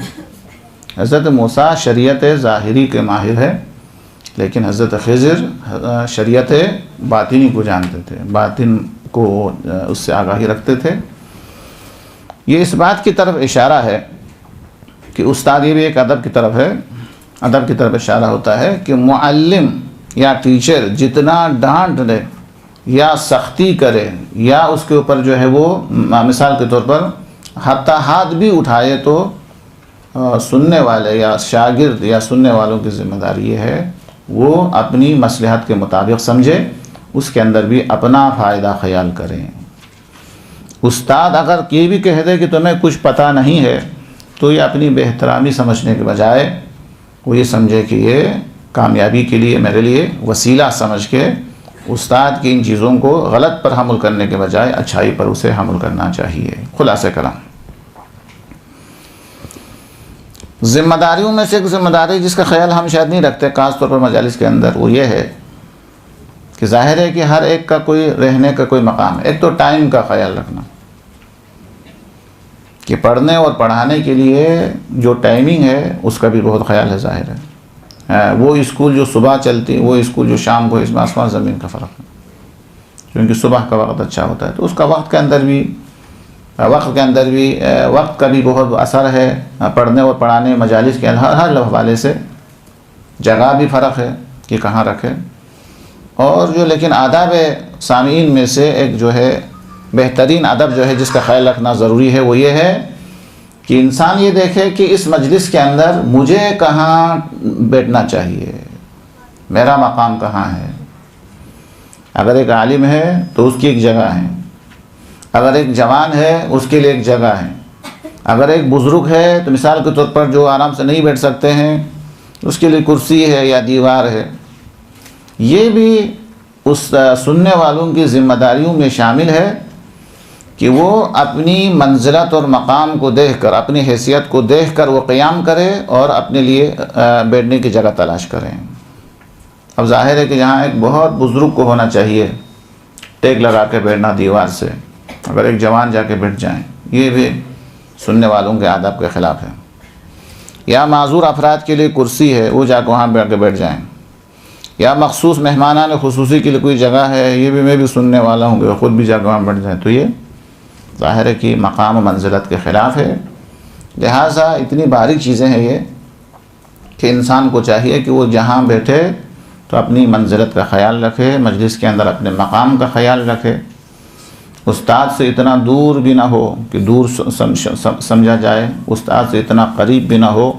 حضرت موسیٰ شریعت ظاہری کے ماہر ہے، لیکن حضرت خضر شریعت باطنی کو جانتے تھے، باطن کو اس سے آگاہی رکھتے تھے۔ یہ اس بات کی طرف اشارہ ہے کہ استاد، یہ بھی ایک ادب کی طرف ہے، ادب کی طرف اشارہ ہوتا ہے کہ معلم یا ٹیچر جتنا ڈانٹ دے یا سختی کرے یا اس کے اوپر جو ہے وہ مثال کے طور پر حتی ہاتھ بھی اٹھائے، تو سننے والے یا شاگرد یا سننے والوں کی ذمہ داری یہ ہے وہ اپنی مصلحت کے مطابق سمجھے، اس کے اندر بھی اپنا فائدہ خیال کریں۔ استاد اگر یہ بھی کہہ دے کہ تمہیں کچھ پتہ نہیں ہے، تو یہ اپنی بے احترامی سمجھنے کے بجائے وہ یہ سمجھے کہ یہ کامیابی کے لیے میرے لیے وسیلہ سمجھ کے استاد کی ان چیزوں کو غلط پر حمل کرنے کے بجائے اچھائی پر اسے حمل کرنا چاہیے۔ خلاصہ کلام، ذمہ داریوں میں سے ایک ذمہ داری جس کا خیال ہم شاید نہیں رکھتے خاص طور پر مجالس کے اندر، وہ یہ ہے کہ ظاہر ہے کہ ہر ایک کا کوئی رہنے کا کوئی مقام ہے۔ ایک تو ٹائم کا خیال رکھنا کہ پڑھنے اور پڑھانے کے لیے جو ٹائمنگ ہے اس کا بھی بہت خیال ہے۔ ظاہر ہے وہ اسکول جو صبح چلتی، وہ اسکول جو شام کو، اس میں آسمان زمین کا فرق ہے، کیونکہ صبح کا وقت اچھا ہوتا ہے، تو اس کا وقت کے اندر بھی وقت کا بھی بہت اثر ہے۔ پڑھنے اور پڑھانے مجالس کے ہر حوالے سے جگہ بھی فرق ہے کہ کہاں رکھے۔ اور جو لیکن آداب سامعین میں سے ایک جو ہے بہترین ادب جو ہے جس کا خیال رکھنا ضروری ہے، وہ یہ ہے کہ انسان یہ دیکھے کہ اس مجلس کے اندر مجھے کہاں بیٹھنا چاہیے، میرا مقام کہاں ہے۔ اگر ایک عالم ہے تو اس کی ایک جگہ ہے، اگر ایک جوان ہے اس کے لیے ایک جگہ ہے، اگر ایک بزرگ ہے تو مثال کے طور پر جو آرام سے نہیں بیٹھ سکتے ہیں اس کے لیے کرسی ہے یا دیوار ہے۔ یہ بھی اس سننے والوں کی ذمہ داریوں میں شامل ہے کہ وہ اپنی منزلت اور مقام کو دیکھ کر، اپنی حیثیت کو دیکھ کر وہ قیام کرے اور اپنے لیے بیٹھنے کی جگہ تلاش کریں۔ اب ظاہر ہے کہ جہاں ایک بہت بزرگ کو ہونا چاہیے ٹیک لگا کے بیٹھنا دیوار سے، اگر ایک جوان جا کے بیٹھ جائیں، یہ بھی سننے والوں کے آداب کے خلاف ہے۔ یا معذور افراد کے لیے کرسی ہے، وہ جا کے وہاں بیٹھ کے بیٹھ جائیں، یا مخصوص مہمانان خصوصی کے لیے کوئی جگہ ہے، یہ بھی میں بھی سننے والا ہوں کہ خود بھی جا کے وہاں بیٹھ جائیں، تو یہ ظاہر ہے کہ مقام و منزلت کے خلاف ہے۔ لہٰذا اتنی باریک چیزیں ہیں یہ کہ انسان کو چاہیے کہ وہ جہاں بیٹھے تو اپنی منزلت کا خیال رکھے، مجلس کے اندر اپنے مقام کا خیال رکھے، استاد سے اتنا دور بھی نہ ہو کہ دور سمجھا جائے، استاد سے اتنا قریب بھی نہ ہو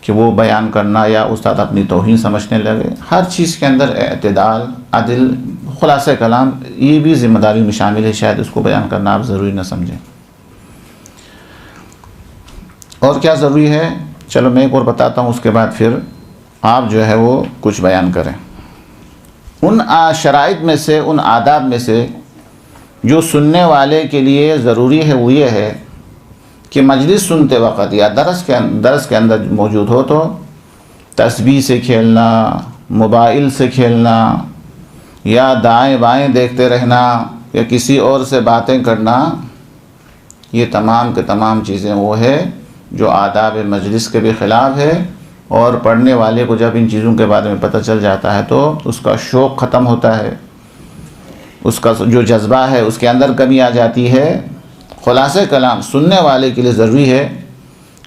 کہ وہ بیان کرنا یا استاد اپنی توہین سمجھنے لگے۔ ہر چیز کے اندر اعتدال، عدل، خلاصہ کلام، یہ بھی ذمہ داری میں شامل ہے، شاید اس کو بیان کرنا آپ ضروری نہ سمجھیں۔ اور کیا ضروری ہے؟ چلو میں ایک اور بتاتا ہوں، اس کے بعد پھر آپ جو ہے وہ کچھ بیان کریں۔ ان شرائط میں سے، ان آداب میں سے جو سننے والے کے لیے ضروری ہے وہ یہ ہے کہ مجلس سنتے وقت یا درس کے اندر موجود ہو تو تسبیح سے کھیلنا، موبائل سے کھیلنا، یا دائیں بائیں دیکھتے رہنا، یا کسی اور سے باتیں کرنا، یہ تمام کے تمام چیزیں وہ ہے جو آداب مجلس کے بھی خلاف ہے، اور پڑھنے والے کو جب ان چیزوں کے بارے میں پتہ چل جاتا ہے تو اس کا شوق ختم ہوتا ہے، اس کا جو جذبہ ہے اس کے اندر کمی آ جاتی ہے۔ خلاصہ کلام سننے والے کے لیے ضروری ہے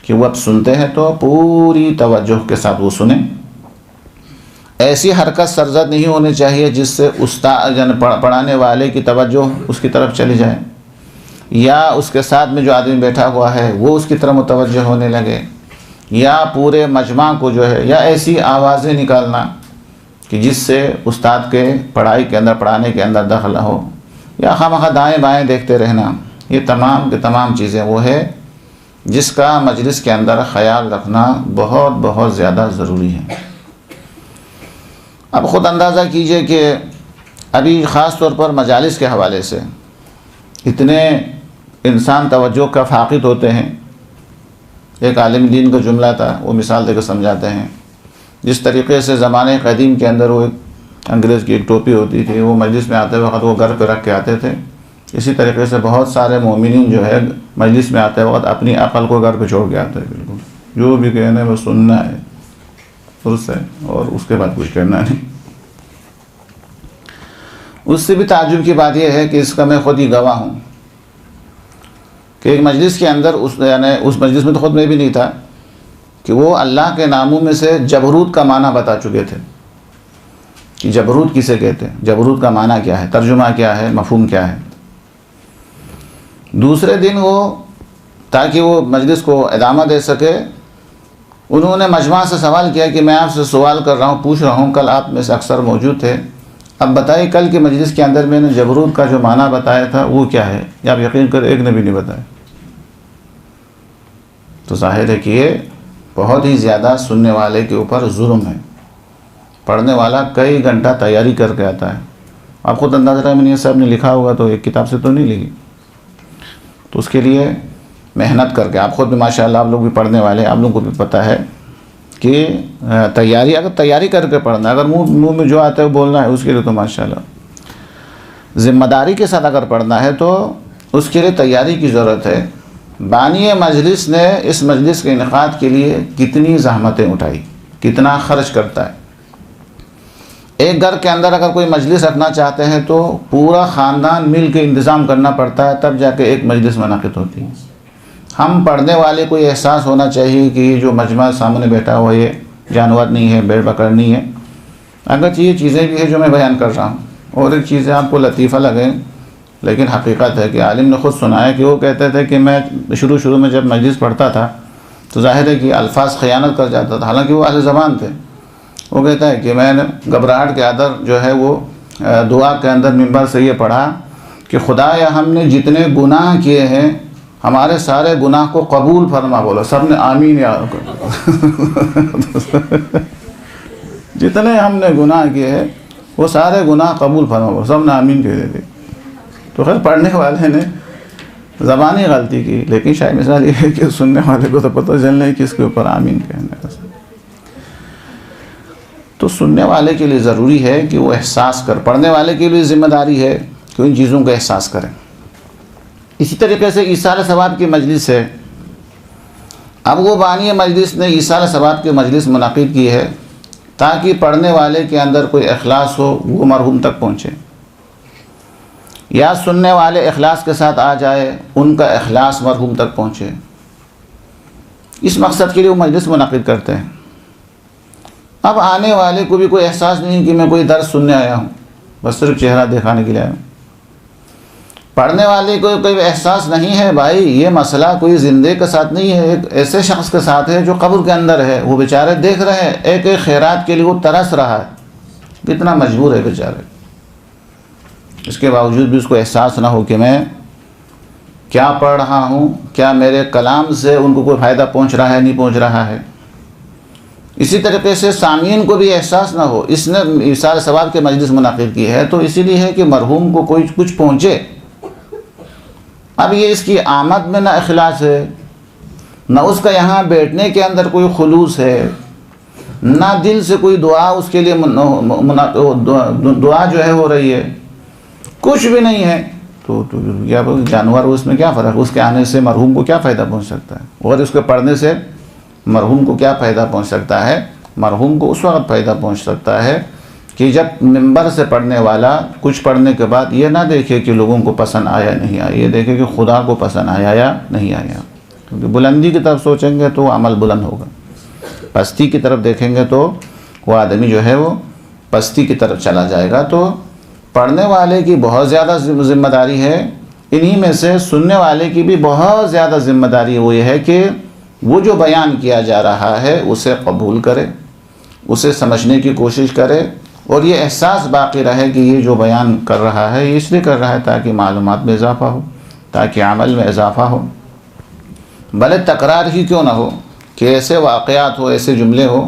کہ وہ اب سنتے ہیں تو پوری توجہ کے ساتھ وہ سنیں، ایسی حرکت سرزد نہیں ہونی چاہیے جس سے استاد پڑھانے والے کی توجہ اس کی طرف چلی جائے، یا اس کے ساتھ میں جو آدمی بیٹھا ہوا ہے وہ اس کی طرف متوجہ ہونے لگے، یا پورے مجمع کو جو ہے، یا ایسی آوازیں نکالنا کہ جس سے استاد کے پڑھائی کے اندر، پڑھانے کے اندر دخل ہو، یا خواہ دائیں بائیں دیکھتے رہنا، یہ تمام کے تمام چیزیں وہ ہے جس کا مجلس کے اندر خیال رکھنا بہت بہت زیادہ ضروری ہے۔ اب خود اندازہ کیجئے کہ ابھی خاص طور پر مجالس کے حوالے سے اتنے انسان توجہ کا فاقد ہوتے ہیں۔ ایک عالم دین کا جملہ تھا، وہ مثال دے کر سمجھاتے ہیں، جس طریقے سے زمانے قدیم کے اندر وہ ایک انگریز کی ایک ٹوپی ہوتی تھی، وہ مجلس میں آتے وقت وہ گھر پہ رکھ کے آتے تھے، اسی طریقے سے بہت سارے مومنین جو ہے مجلس میں آتے وقت اپنی عقل کو گھر پہ چھوڑ کے آتے ہیں، بالکل جو بھی کہنا ہے وہ سننا ہے درست ہے، اور اس کے بعد کچھ کرنا نہیں۔ اس سے بھی تعجب کی بات یہ ہے کہ اس کا میں خود ہی گواہ ہوں کہ ایک مجلس کے اندر اس مجلس میں تو خود میں بھی نہیں تھا کہ وہ اللہ کے ناموں میں سے جبروت کا معنی بتا چکے تھے کہ جبروت کسے کہتے ہیں، جبروت کا معنی کیا ہے، ترجمہ کیا ہے، مفہوم کیا ہے۔ دوسرے دن وہ تاکہ وہ مجلس کو ادامہ دے سکے، انہوں نے مجمع سے سوال کیا کہ میں آپ سے سوال کر رہا ہوں، پوچھ رہا ہوں، کل آپ میں سے اکثر موجود تھے، اب بتائیے کل کے مجلس کے اندر میں نے جبروت کا جو معنی بتایا تھا وہ کیا ہے؟ یا آپ یقین کریں ایک نے بھی نہیں بتایا۔ تو ظاہر ہے کہ یہ بہت ہی زیادہ سننے والے کے اوپر ظلم ہے۔ پڑھنے والا کئی گھنٹہ تیاری کر کے آتا ہے، آپ خود اندازہ رحمانیہ صاحب نے لکھا ہوگا تو ایک کتاب سے تو نہیں لکھی، تو اس کے لیے محنت کر کے، آپ خود بھی ماشاءاللہ آپ لوگ بھی پڑھنے والے، آپ لوگوں کو بھی پتہ ہے کہ تیاری، اگر تیاری کر کے پڑھنا، اگر منہ میں جو آتا ہے وہ بولنا ہے، اس کے لیے تو ماشاءاللہ ذمہ داری کے ساتھ اگر پڑھنا ہے تو اس کے لیے تیاری کی ضرورت ہے۔ بانی مجلس نے اس مجلس کے انعقاد کے لیے کتنی زحمتیں اٹھائی، کتنا خرچ کرتا ہے۔ ایک گھر کے اندر اگر کوئی مجلس رکھنا چاہتے ہیں تو پورا خاندان مل کے انتظام کرنا پڑتا ہے، تب جا کے ایک مجلس منعقد ہوتی ہے۔ ہم پڑھنے والے کو یہ احساس ہونا چاہیے کہ یہ جو مجمع سامنے بیٹھا ہوا یہ جانور نہیں ہے، بھیڑ بکر نہیں ہے، اگرچہ یہ چیزیں بھی ہیں جو میں بیان کر رہا ہوں، اور ایک چیزیں آپ کو لطیفہ لگیں لیکن حقیقت ہے کہ عالم نے خود سنایا کہ وہ کہتے تھے کہ میں شروع میں جب مجلس پڑھتا تھا تو ظاہر ہے کہ الفاظ خیانت کر جاتا تھا، حالانکہ وہ اہل زبان تھے۔ وہ کہتا ہے کہ میں نے گھبراہٹ کے اندر جو ہے وہ دعا کے اندر منبر سے یہ پڑھا کہ خدایا ہم نے جتنے گناہ کیے ہیں ہمارے سارے گناہ کو قبول فرما، بولا سب نے آمین یا جتنے ہم نے گناہ کیے ہیں وہ سارے گناہ قبول فرما، بولا سب نے آمین کہہ دیتے۔ تو خیر پڑھنے والے نے زبانی غلطی کی، لیکن شاید مثال یہ ہے کہ سننے والے کو تو پتہ چل نہیں کہ اس کے اوپر آمین کہنا ہے۔ تو سننے والے کے لیے ضروری ہے کہ وہ احساس کر، پڑھنے والے کے لیے ذمہ داری ہے کہ ان چیزوں کا احساس کریں۔ اسی طریقے سے ایصال ثواب کی مجلس ہے، اب وہ بانی مجلس نے ایصال ثواب کی مجلس منعقد کی ہے تاکہ پڑھنے والے کے اندر کوئی اخلاص ہو، وہ مرحوم تک پہنچے، یا سننے والے اخلاص کے ساتھ آ جائے، ان کا اخلاص مرحوم تک پہنچے۔ اس مقصد کے لیے وہ مجلس منعقد کرتے ہیں۔ اب آنے والے کو بھی کوئی احساس نہیں کہ میں کوئی درس سننے آیا ہوں، بس صرف چہرہ دکھانے کے لیے آیا ہوں۔ پڑھنے والے کو کوئی احساس نہیں ہے بھائی یہ مسئلہ کوئی زندے کے ساتھ نہیں ہے، ایک ایسے شخص کے ساتھ ہے جو قبر کے اندر ہے، وہ بیچارے دیکھ رہے ہیں، ایک ایک خیرات کے لیے وہ ترس رہا ہے، کتنا مجبور ہے بیچارے، اس کے باوجود بھی اس کو احساس نہ ہو کہ میں کیا پڑھ رہا ہوں، کیا میرے کلام سے ان کو کوئی فائدہ پہنچ رہا ہے نہیں پہنچ رہا ہے۔ اسی طریقے سے سامعین کو بھی احساس نہ ہو، اس نے ایصال ثواب کے مجلس منعقد کی ہے تو اسی لیے ہے کہ مرحوم کو کوئی کچھ پہنچے۔ اب یہ اس کی آمد میں نہ اخلاص ہے، نہ اس کا یہاں بیٹھنے کے اندر کوئی خلوص ہے، نہ دل سے کوئی دعا اس کے لیے دعا جو ہے ہو رہی ہے، کچھ بھی نہیں ہے، تو کیا جانور اس میں کیا فرق، اس کے آنے سے مرحوم کو کیا فائدہ پہنچ سکتا ہے، اور اس کے پڑھنے سے مرحوم کو کیا فائدہ پہنچ سکتا ہے؟ مرحوم کو اس وقت فائدہ پہنچ سکتا ہے کہ جب منبر سے پڑھنے والا کچھ پڑھنے کے بعد یہ نہ دیکھے کہ لوگوں کو پسند آیا نہیں آیا، یہ دیکھے کہ خدا کو پسند آیا یا نہیں آیا۔ کیونکہ بلندی کی طرف سوچیں گے تو عمل بلند ہوگا، پستی کی طرف دیکھیں گے تو وہ آدمی جو ہے وہ پستی کی طرف چلا جائے گا۔ تو پڑھنے والے کی بہت زیادہ ذمہ داری ہے، انہی میں سے سننے والے کی بھی بہت زیادہ ذمہ داری وہ یہ ہے کہ وہ جو بیان کیا جا رہا ہے اسے قبول کرے، اسے سمجھنے کی کوشش کرے، اور یہ احساس باقی رہے کہ یہ جو بیان کر رہا ہے یہ اس لیے کر رہا ہے تاکہ معلومات میں اضافہ ہو، تاکہ عمل میں اضافہ ہو، بھلے تکرار ہی کیوں نہ ہو، کہ ایسے واقعات ہو، ایسے جملے ہو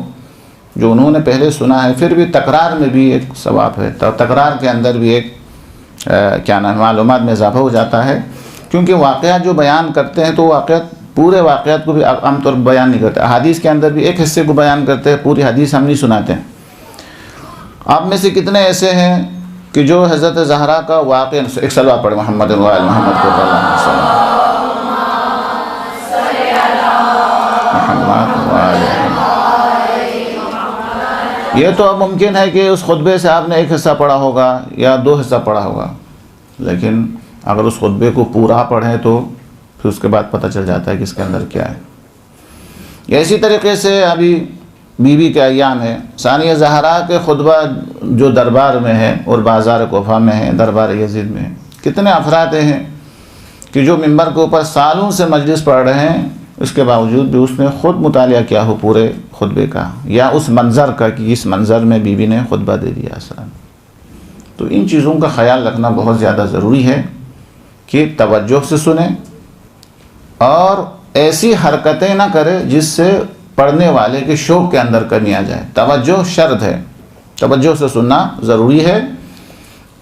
جو انہوں نے پہلے سنا ہے، پھر بھی تکرار میں بھی ایک ثواب ہے، تکرار کے اندر بھی ایک کیا نام معلومات میں اضافہ ہو جاتا ہے، کیونکہ واقعات جو بیان کرتے ہیں تو واقعات پورے واقعات کو بھی عام طور پر بیان نہیں کرتے، حدیث کے اندر بھی ایک حصے کو بیان کرتے ہیں، پوری حدیث ہم نہیں سناتے ہیں۔ آپ میں سے کتنے ایسے ہیں کہ جو حضرت زہرا کا واقعہ، ایک صلوات پڑھیں محمد وآل محمد کو یہ تو اب ممکن ہے کہ اس خطبے سے آپ نے ایک حصہ پڑھا ہوگا یا دو حصہ پڑھا ہوگا، لیکن اگر اس خطبے کو پورا پڑھیں تو پھر اس کے بعد پتہ چل جاتا ہے کہ اس کے اندر کیا ہے۔ اسی طریقے سے ابھی بی بی کے ایام ہے، ثانیہ زہرا کے خطبہ جو دربار میں ہے اور بازار کوفہ میں ہے، دربار یزید میں ہے، کتنے افراد ہیں کہ جو منبر کے اوپر سالوں سے مجلس پڑھ رہے ہیں، اس کے باوجود بھی اس نے خود مطالعہ کیا ہو پورے خطبے کا، یا اس منظر کا کہ اس منظر میں بی بی نے خطبہ دے دیا اصلاً۔ تو ان چیزوں کا خیال رکھنا بہت زیادہ ضروری ہے کہ توجہ سے سنیں اور ایسی حرکتیں نہ کرے جس سے پڑھنے والے کے شوق کے اندر کمی آ جائے۔ توجہ شرط ہے، توجہ سے سننا ضروری ہے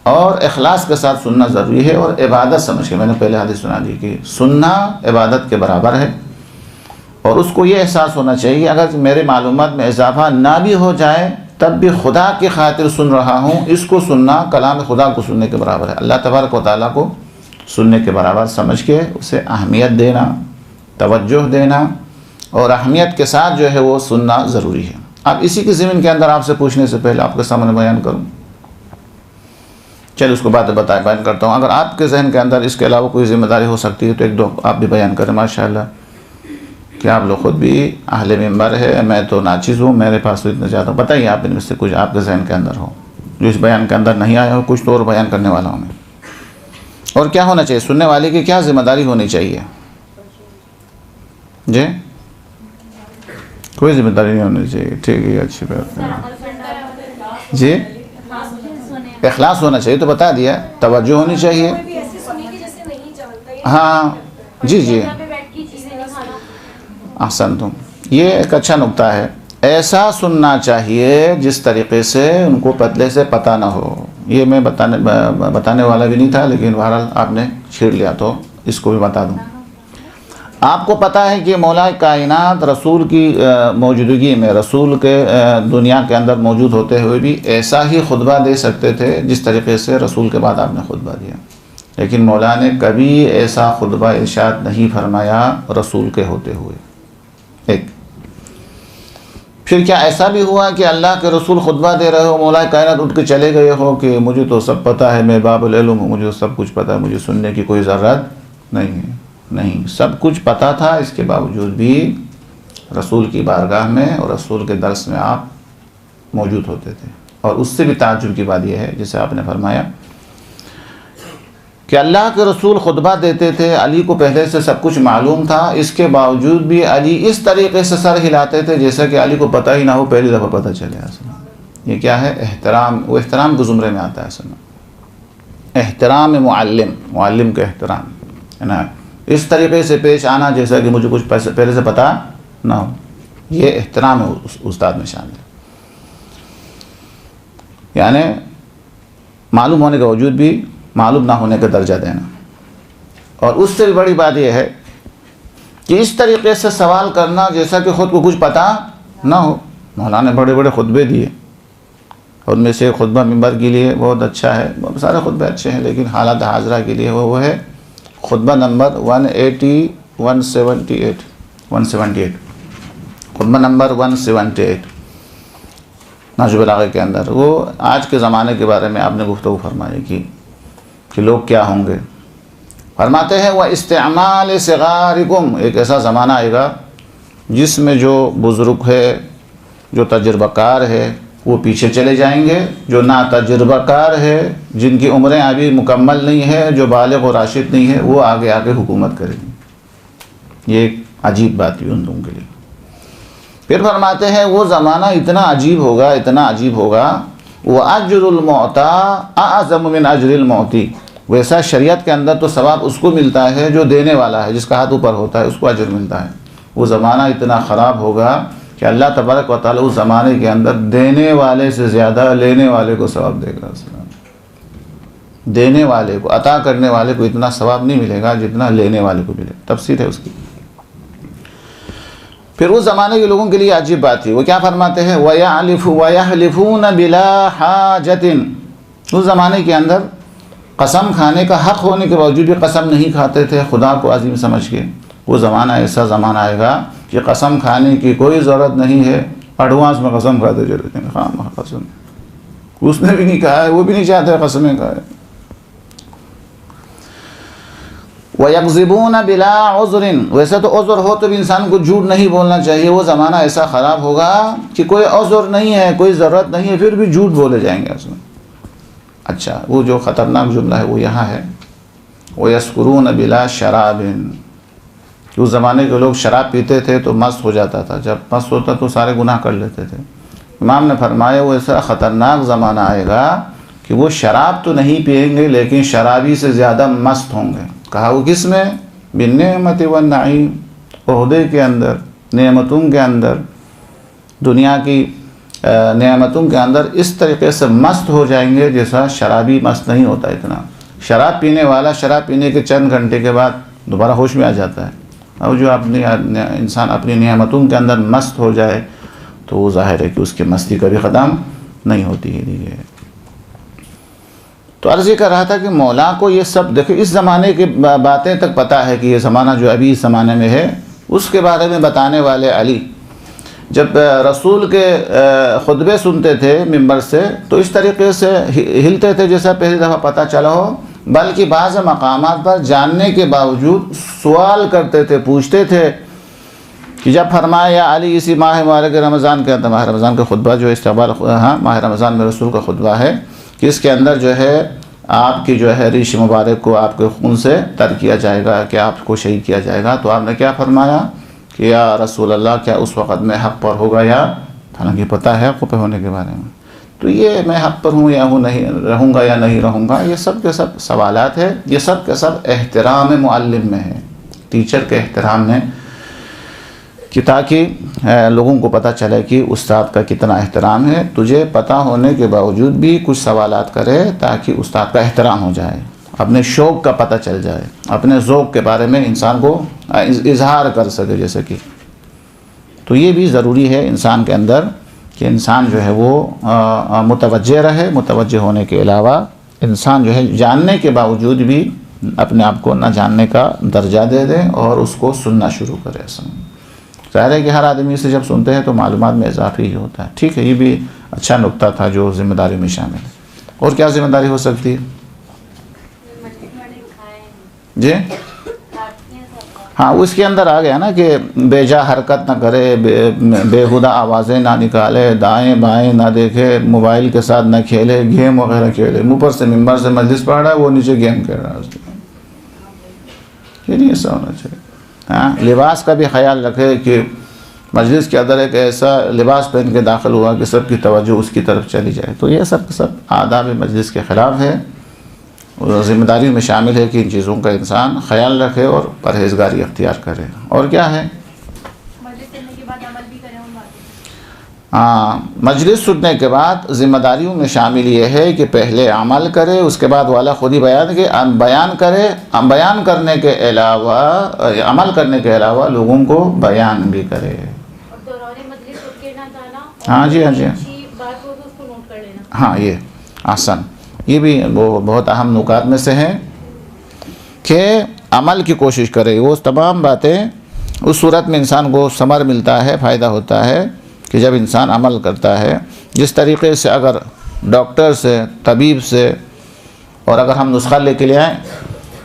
اور اخلاص کے ساتھ سننا ضروری ہے، اور عبادت سمجھ کے، میں نے پہلے حدیث سنا دی کہ سننا عبادت کے برابر ہے، اور اس کو یہ احساس ہونا چاہیے اگر میرے معلومات میں اضافہ نہ بھی ہو جائے تب بھی خدا کی خاطر سن رہا ہوں، اس کو سننا کلام خدا کو سننے کے برابر ہے، اللہ تبارک و تعالیٰ کو سننے کے برابر سمجھ کے اسے اہمیت دینا، توجہ دینا، اور اہمیت کے ساتھ جو ہے وہ سننا ضروری ہے۔ اب اسی کی ضمن کے اندر آپ سے پوچھنے سے پہلے آپ کے سامنے بیان کروں، چل اس کو بات بیان کرتا ہوں، اگر آپ کے ذہن کے اندر اس کے علاوہ کوئی ذمہ داری ہو سکتی ہے تو ایک دو آپ بھی بیان کریں ماشاءاللہ، کہ آپ لوگ خود بھی اہل منبر ہے، میں تو ناچیز ہوں، میرے پاس تو اتنا زیادہ، بتائیے آپ ان میں سے کچھ آپ کے ذہن کے اندر ہو جو اس بیان کے اندر نہیں آیا ہو، کچھ تو اور بیان کرنے والا ہوں میں۔ اور کیا ہونا چاہیے، سننے والے کی کیا ذمہ داری ہونی چاہیے؟ جی کوئی ذمہ داری نہیں ہونی چاہیے، ٹھیک ہے، اچھی بات ہے جی۔ اخلاص ہونا چاہیے تو بتا دیا، توجہ ہونی چاہیے، ہاں جی جی احسن تم، یہ ایک اچھا نکتہ ہے، ایسا سننا چاہیے جس طریقے سے ان کو پتلے سے پتہ نہ ہو۔ یہ میں بتانے والا بھی نہیں تھا، لیکن بہرحال آپ نے چھیڑ لیا تو اس کو بھی بتا دوں. آپ کو پتہ ہے کہ مولا کائنات رسول کی موجودگی میں، رسول کے دنیا کے اندر موجود ہوتے ہوئے بھی ایسا ہی خطبہ دے سکتے تھے جس طریقے سے رسول کے بعد آپ نے خطبہ دیا، لیکن مولا نے کبھی ایسا خطبہ ارشاد نہیں فرمایا رسول کے ہوتے ہوئے. ایک پھر کیا ایسا بھی ہوا کہ اللہ کے رسول خطبہ دے رہے ہو، مولا کائنات اٹھ کے چلے گئے ہو کہ مجھے تو سب پتہ ہے، میں باب العلم ہوں، مجھے سب کچھ پتہ ہے، مجھے سننے کی کوئی ضرورت نہیں ہے؟ نہیں، سب کچھ پتہ تھا، اس کے باوجود بھی رسول کی بارگاہ میں اور رسول کے درس میں آپ موجود ہوتے تھے. اور اس سے بھی تعجب کی بات یہ ہے، جسے آپ نے فرمایا کہ اللہ کے رسول خطبہ دیتے تھے، علی کو پہلے سے سب کچھ معلوم تھا، اس کے باوجود بھی علی اس طریقے سے سر ہلاتے تھے جیسا کہ علی کو پتہ ہی نہ ہو، پہلی دفعہ پتہ چلے. اصل یہ کیا ہے؟ احترام. وہ احترام کے زمرے میں آتا ہے اصل میں، احترام معلم کا احترام ہے نا، اس طریقے سے پیش آنا جیسا کہ مجھے کچھ پہلے سے پتہ نہ ہو، یہ احترام ہے استاد میں شامل. یعنی معلوم ہونے کے باوجود بھی معلوم نہ ہونے کا درجہ دینا. اور اس سے بھی بڑی بات یہ ہے کہ اس طریقے سے سوال کرنا جیسا کہ خود کو کچھ پتہ نہ ہو. مولانا نے بڑے بڑے خطبے دیے، اور ان میں سے خطبہ منبر کے لیے بہت اچھا ہے، سارے خطبے اچھے ہیں، لیکن حالات حاضرہ کے لیے وہ ہے خطبہ نمبر 178 خطبہ نمبر 178 نہج البلاغہ کے اندر. وہ آج کے زمانے کے بارے میں آپ نے گفتگو فرمائی کہ لوگ کیا ہوں گے. فرماتے ہیں وَإِسْتِعْمَالِ صِغَارِكُمْ، ایک ایسا زمانہ آئے گا جس میں جو بزرگ ہے، جو تجربہ کار ہے، وہ پیچھے چلے جائیں گے، جو نا تجربہ کار ہے، جن کی عمریں ابھی مکمل نہیں ہے، جو بالغ و راشد نہیں ہے، وہ آگے آگے حکومت کریں گے. یہ ایک عجیب بات ہے ان لوگوں کے لیے. پھر فرماتے ہیں وہ زمانہ اتنا عجیب ہوگا، وَأَجْرُ الْمُعْطَى أَعْظَمُ مِنْ أَجْرِ الْمُعْطِي، ویسا شریعت کے اندر تو ثواب اس کو ملتا ہے جو دینے والا ہے، جس کا ہاتھ اوپر ہوتا ہے اس کو اجر ملتا ہے. وہ زمانہ اتنا خراب ہوگا کہ اللہ تبارک و تعالیٰ اس زمانے کے اندر دینے والے سے زیادہ لینے والے کو ثواب دے گا. دینے والے کو، عطا کرنے والے کو اتنا ثواب نہیں ملے گا جتنا لینے والے کو ملے. تفسیر ہے اس کی. پھر اس زمانے کے لوگوں کے لیے عجیب بات تھی. وہ کیا فرماتے ہیں وَيَحْلِفُونَ بِلَا حَاجَةٍ، اس زمانے کے اندر قسم کھانے کا حق ہونے کے باوجود بھی قسم نہیں کھاتے تھے خدا کو عظیم سمجھ کے. وہ زمانہ ایسا زمانہ آئے گا کہ قسم کھانے کی کوئی ضرورت نہیں ہے، ایڈوانس میں قسم کھاتے چلے ہیں. خام قسم اس نے بھی نہیں کہا ہے، وہ بھی نہیں چاہتے قسمیں کھائے. وَيَكْذِبُونَ بِلَا عُذْرٍ، ویسے تو عذر ہو تو بھی انسان کو جھوٹ نہیں بولنا چاہیے. وہ زمانہ ایسا خراب ہوگا کہ کوئی عذر نہیں ہے، کوئی ضرورت نہیں ہے، پھر بھی جھوٹ بولے جائیں گے اس میں. اچھا، وہ جو خطرناک جملہ ہے وہ یہاں ہے وَيَسْكُرُونَ بِلَا شَرَابٍ، اس زمانے کے لوگ شراب پیتے تھے تو مست ہو جاتا تھا، جب مست ہوتا تو سارے گناہ کر لیتے تھے. امام نے فرمایا وہ ایسا خطرناک زمانہ آئے گا کہ وہ شراب تو نہیں پئیں گے لیکن شرابی سے زیادہ مست ہوں گے. کہا وہ کس میں؟ بالنعمت والنعیم، عہدے کے اندر، نعمتوں کے اندر، دنیا کی نعمتوں کے اندر اس طریقے سے مست ہو جائیں گے جیسا شرابی مست نہیں ہوتا اتنا. شراب پینے والا شراب پینے کے چند گھنٹے کے بعد دوبارہ ہوش میں آ جاتا ہے، اور جو انسان اپنی نعمتوں کے اندر مست ہو جائے تو وہ ظاہر ہے کہ اس کی مستی کبھی ختم نہیں ہوتی ہے. تو عرض یہ کر رہا تھا کہ مولا کو یہ سب دیکھیں، اس زمانے کی باتیں تک پتہ ہے کہ یہ زمانہ جو ابھی اس زمانے میں ہے اس کے بارے میں بتانے والے علی جب رسول کے خطبے سنتے تھے ممبر سے تو اس طریقے سے ہلتے تھے جیسا پہلی دفعہ پتہ چلا ہو، بلکہ بعض مقامات پر جاننے کے باوجود سوال کرتے تھے، پوچھتے تھے کہ جب فرمایا یا علی اسی ماہ مبارک رمضان کے اندر، ماہ رمضان کا خطبہ جو استقبال، ماہ رمضان میں رسول کا خطبہ ہے کہ اس کے اندر جو ہے آپ کی جو ہے ریش مبارک کو آپ کے خون سے تر کیا جائے گا، کہ آپ کو شہید کیا جائے گا. تو آپ نے کیا فرمایا کہ یا رسول اللہ کیا اس وقت میں حق پر ہوگا، یا حالانکہ پتہ ہے حق پہ ہونے کے بارے میں، تو یہ میں حق پر ہوں یا نہیں رہوں گا یا نہیں رہوں گا، یہ سب کے سب سوالات ہیں. یہ سب کے سب احترام معلم میں ہے، ٹیچر کے احترام میں، کہ تاکہ لوگوں کو پتہ چلے کہ استاد کا کتنا احترام ہے. تجھے پتہ ہونے کے باوجود بھی کچھ سوالات کرے تاکہ استاد کا احترام ہو جائے. اپنے شوق کا پتہ چل جائے، اپنے ذوق کے بارے میں انسان کو اظہار کر سکے جیسے کہ. تو یہ بھی ضروری ہے انسان کے اندر کہ انسان جو ہے وہ متوجہ رہے. متوجہ ہونے کے علاوہ انسان جو ہے جاننے کے باوجود بھی اپنے آپ کو نہ جاننے کا درجہ دے دے اور اس کو سننا شروع کرے. ظاہر ہے کہ ہر آدمی سے جب سنتے ہیں تو معلومات میں اضافہ ہی ہوتا ہے. ٹھیک ہے، یہ بھی اچھا نقطہ تھا جو ذمہ داری میں شامل ہے. اور کیا ذمہ داری ہو سکتی ہے؟ جی ہاں، اس کے اندر آ گیا نا کہ بے جا حرکت نہ کرے، بےہودہ آوازیں نہ نکالے، دائیں بائیں نہ دیکھے، موبائل کے ساتھ نہ کھیلے، گیم وغیرہ کھیلے. اوپر سے ممبر سے مجلس پڑھ رہا ہے، وہ نیچے گیم کھیل رہا ہے. یہ نہیں ایسا ہونا چاہیے. ہاں، لباس کا بھی خیال رکھے کہ مجلس کے اندر ایک ایسا لباس پہن کے داخل ہوا کہ سب کی توجہ اس کی طرف چلی جائے. تو یہ سب آداب مجلس کے خلاف ہے. ذمہ داری میں شامل ہے کہ ان چیزوں کا انسان خیال رکھے اور پرہیزگاری اختیار کرے. اور کیا ہے؟ مجلس سننے کے بعد ذمہ داریوں میں شامل یہ ہے کہ پہلے عمل کرے، اس کے بعد والا خود ہی بیان کرے. بیان کرنے کے علاوہ، عمل کرنے کے علاوہ لوگوں کو بیان بھی کرے. ہاں جی ہاں، یہ آسان، یہ بھی وہ بہت اہم نکات میں سے ہیں کہ عمل کی کوشش کرے. وہ تمام باتیں اس صورت میں انسان کو ثمر ملتا ہے، فائدہ ہوتا ہے کہ جب انسان عمل کرتا ہے. جس طریقے سے اگر ڈاکٹر سے، طبیب سے، اور اگر ہم نسخہ لے کے لے آئیں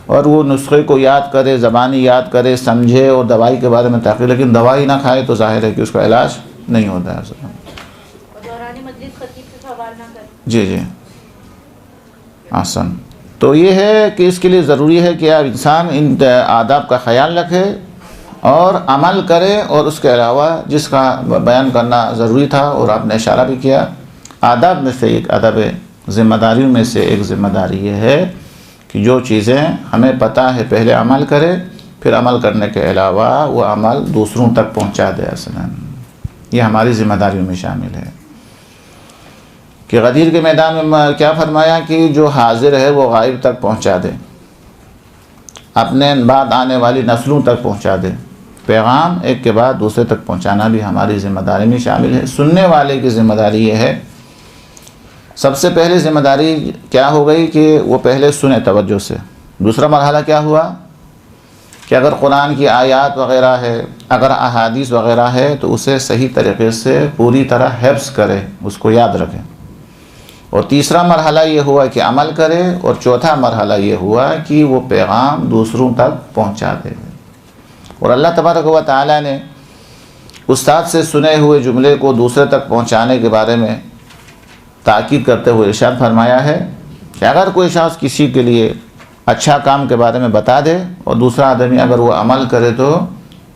اور وہ نسخے کو یاد کرے، زبانی یاد کرے، سمجھے اور دوائی کے بارے میں تحقیق، لیکن دوائی نہ کھائے تو ظاہر ہے کہ اس کا علاج نہیں ہوتا ہے. جی آسان. تو یہ ہے کہ اس کے لیے ضروری ہے کہ انسان ان آداب کا خیال رکھے اور عمل کرے. اور اس کے علاوہ جس کا بیان کرنا ضروری تھا اور آپ نے اشارہ بھی کیا، آداب میں سے ایک ادب ذمہ داریوں میں سے ایک ذمہ داری یہ ہے کہ جو چیزیں ہمیں پتہ ہے پہلے عمل کرے، پھر عمل کرنے کے علاوہ وہ عمل دوسروں تک پہنچا دے. اصلاً یہ ہماری ذمہ داریوں میں شامل ہے کہ غدیر کے میدان میں کیا فرمایا کہ جو حاضر ہے وہ غائب تک پہنچا دے، اپنے بعد آنے والی نسلوں تک پہنچا دے. پیغام ایک کے بعد دوسرے تک پہنچانا بھی ہماری ذمہ داری میں شامل ہے. سننے والے کی ذمہ داری یہ ہے، سب سے پہلے ذمہ داری کیا ہو گئی کہ وہ پہلے سنے توجہ سے. دوسرا مرحلہ کیا ہوا کہ اگر قرآن کی آیات وغیرہ ہے، اگر احادیث وغیرہ ہے تو اسے صحیح طریقے سے پوری طرح حفظ کرے، اس کو یاد رکھے. اور تیسرا مرحلہ یہ ہوا کہ عمل کرے. اور چوتھا مرحلہ یہ ہوا کہ وہ پیغام دوسروں تک پہنچا دے. اور اللہ تبارک و تعالیٰ نے استاد سے سنے ہوئے جملے کو دوسرے تک پہنچانے کے بارے میں تاکید کرتے ہوئے ارشاد فرمایا ہے کہ اگر کوئی شخص کسی کے لیے اچھا کام کے بارے میں بتا دے اور دوسرا آدمی اگر وہ عمل کرے تو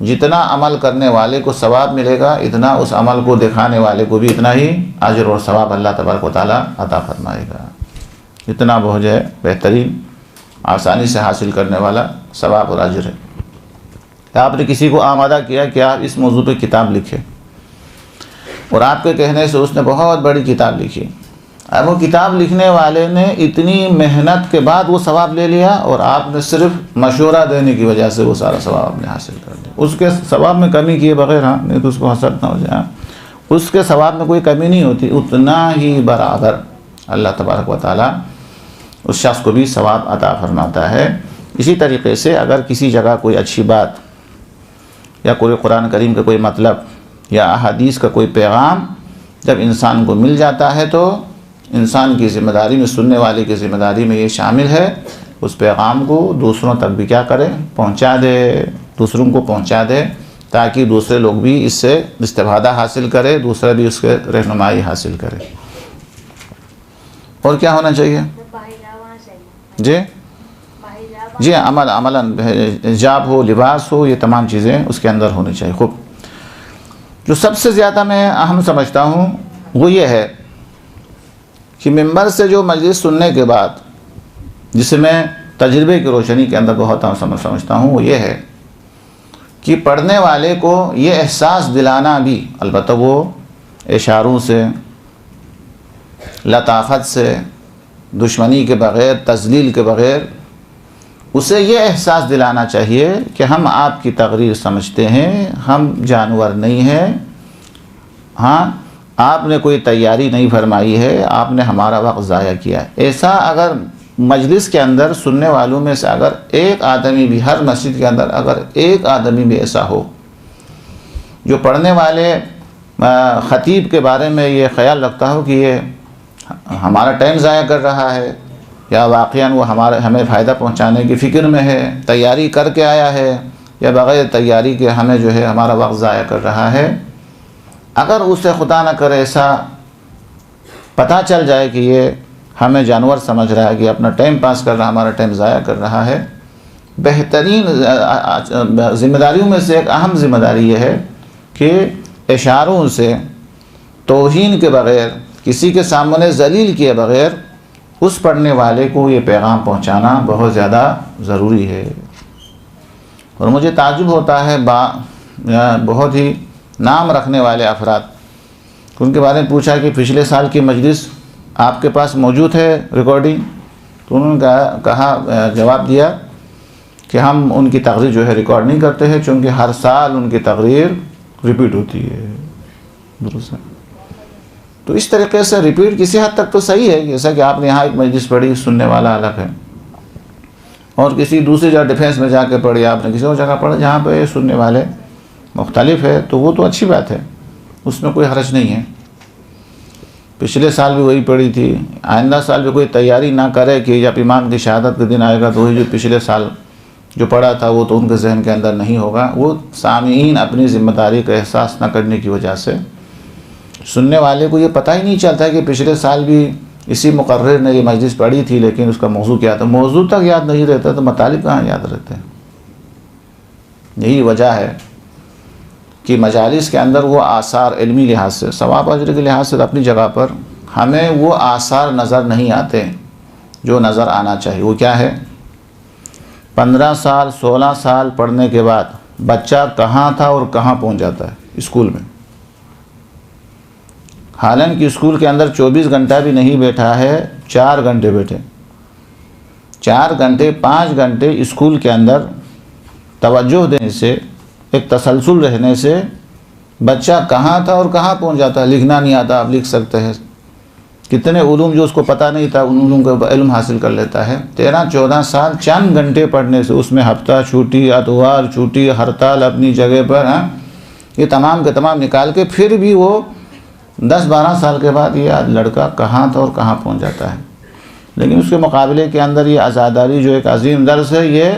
جتنا عمل کرنے والے کو ثواب ملے گا، اتنا اس عمل کو دکھانے والے کو بھی اتنا ہی اجر اور ثواب اللہ تبارک و تعالیٰ عطا فرمائے گا. اتنا بہت ہے بہترین، آسانی سے حاصل کرنے والا ثواب اور اجر ہے. آپ نے کسی کو آمادہ کیا کہ آپ اس موضوع پہ کتاب لکھیں، اور آپ کے کہنے سے اس نے بہت بڑی کتاب لکھی. اب وہ کتاب لکھنے والے نے اتنی محنت کے بعد وہ ثواب لے لیا، اور آپ نے صرف مشورہ دینے کی وجہ سے وہ سارا ثواب آپ نے حاصل کر لیا. اس کے ثواب میں کمی کیے بغیر، ہاں نہیں تو اس کو حسرت نہ ہو جائے. اس کے ثواب میں کوئی کمی نہیں ہوتی، اتنا ہی برابر اللہ تبارک و تعالیٰ اس شخص کو بھی ثواب عطا فرماتا ہے. اسی طریقے سے اگر کسی جگہ کوئی اچھی بات یا کوئی قرآن کریم کا کوئی مطلب یا احادیث کا کوئی پیغام جب انسان کو مل جاتا ہے تو انسان کی ذمہ داری میں، سننے والے کی ذمہ داری میں یہ شامل ہے اس پیغام کو دوسروں تک بھی کیا کرے، پہنچا دے، دوسروں کو پہنچا دے، تاکہ دوسرے لوگ بھی اس سے استفادہ حاصل کرے، دوسرا بھی اس کے رہنمائی حاصل کرے. اور کیا ہونا چاہیے؟ جی عملاً حجاب ہو، لباس ہو، یہ تمام چیزیں اس کے اندر ہونی چاہیے. خوب، جو سب سے زیادہ میں اہم سمجھتا ہوں وہ یہ ہے کہ ممبر سے جو مجلس سننے کے بعد، جسے میں تجربے کی روشنی کے اندر بہت سمجھتا ہوں، وہ یہ ہے کہ پڑھنے والے کو یہ احساس دلانا بھی، البتہ وہ اشاروں سے، لطافت سے، دشمنی کے بغیر، تذلیل کے بغیر اسے یہ احساس دلانا چاہیے کہ ہم آپ کی تقریر سمجھتے ہیں، ہم جانور نہیں ہیں، ہاں آپ نے کوئی تیاری نہیں فرمائی ہے، آپ نے ہمارا وقت ضائع کیا ہے۔ ایسا اگر مجلس کے اندر سننے والوں میں سے اگر ایک آدمی بھی، ہر مسجد کے اندر اگر ایک آدمی بھی ایسا ہو جو پڑھنے والے خطیب کے بارے میں یہ خیال رکھتا ہو کہ یہ ہمارا ٹائم ضائع کر رہا ہے، یا واقعاً وہ ہمیں فائدہ پہنچانے کی فکر میں ہے، تیاری کر کے آیا ہے، یا بغیر تیاری کے ہمیں جو ہے ہمارا وقت ضائع کر رہا ہے، اگر اسے خدا نہ کرے ایسا پتہ چل جائے کہ یہ ہمیں جانور سمجھ رہا ہے، کہ اپنا ٹائم پاس کر رہا، ہمارا ٹائم ضائع کر رہا ہے، بہترین ذمہ داریوں میں سے ایک اہم ذمہ داری یہ ہے کہ اشاروں سے، توہین کے بغیر، کسی کے سامنے ذلیل کیے بغیر اس پڑھنے والے کو یہ پیغام پہنچانا بہت زیادہ ضروری ہے۔ اور مجھے تعجب ہوتا ہے بہت ہی نام رکھنے والے افراد، ان کے بارے میں پوچھا کہ پچھلے سال کی مجلس آپ کے پاس موجود ہے ریکارڈنگ؟ تو انہوں نے کہا جواب دیا کہ ہم ان کی تقریر جو ہے ریکارڈ نہیں کرتے ہیں، چونکہ ہر سال ان کی تقریر ریپیٹ ہوتی ہے۔ درست ہے۔ تو اس طریقے سے ریپیٹ کسی حد تک تو صحیح ہے، جیسا کہ آپ نے یہاں ایک مجلس پڑھی، سننے والا الگ ہے، اور کسی دوسری جگہ ڈیفینس میں جا کے پڑھی، آپ نے کسی اور جگہ پڑھا جہاں پہ سننے والے مختلف ہے، تو وہ تو اچھی بات ہے، اس میں کوئی حرج نہیں ہے۔ پچھلے سال بھی وہی پڑھی تھی، آئندہ سال بھی کوئی تیاری نہ کرے کہ جب امام کی شہادت کے دن آئے گا تو وہی جو پچھلے سال جو پڑھا تھا وہ تو ان کے ذہن کے اندر نہیں ہوگا۔ وہ سامعین اپنی ذمہ داری کا احساس نہ کرنے کی وجہ سے، سننے والے کو یہ پتہ ہی نہیں چلتا کہ پچھلے سال بھی اسی مقرر نے یہ مجلس پڑھی تھی، لیکن اس کا موضوع کیا تھا، موضوع تک یاد نہیں رہتا تو مطالب کہاں یاد رہتے ہیں۔ یہی وجہ ہے کہ مجالس کے اندر وہ آثار علمی لحاظ سے، ثواب اجر کے لحاظ سے اپنی جگہ پر ہمیں وہ آثار نظر نہیں آتے جو نظر آنا چاہیے۔ وہ کیا ہے؟ 15 سال 16 سال پڑھنے کے بعد بچہ کہاں تھا اور کہاں پہنچ جاتا ہے اسکول میں، حالانکہ اسکول کے اندر 24 گھنٹہ بھی نہیں بیٹھا ہے، 4 گھنٹے بیٹھے، 4 گھنٹے 5 گھنٹے اسکول کے اندر توجہ دینے سے، ایک تسلسل رہنے سے بچہ کہاں تھا اور کہاں پہنچ جاتا ہے۔ لکھنا نہیں آتا، آپ لکھ سکتے ہیں، کتنے علوم جو اس کو پتہ نہیں تھا ان علوم کا علم حاصل کر لیتا ہے۔ 13-14 سال چند گھنٹے پڑھنے سے، اس میں ہفتہ چھوٹی، اتوار چھوٹی، ہڑتال اپنی جگہ پر، یہ تمام کے تمام نکال کے پھر بھی وہ 10-12 سال کے بعد یہ لڑکا کہاں تھا اور کہاں پہنچ جاتا ہے۔ لیکن اس کے مقابلے کے اندر یہ عزاداری جو ایک عظیم درس ہے، یہ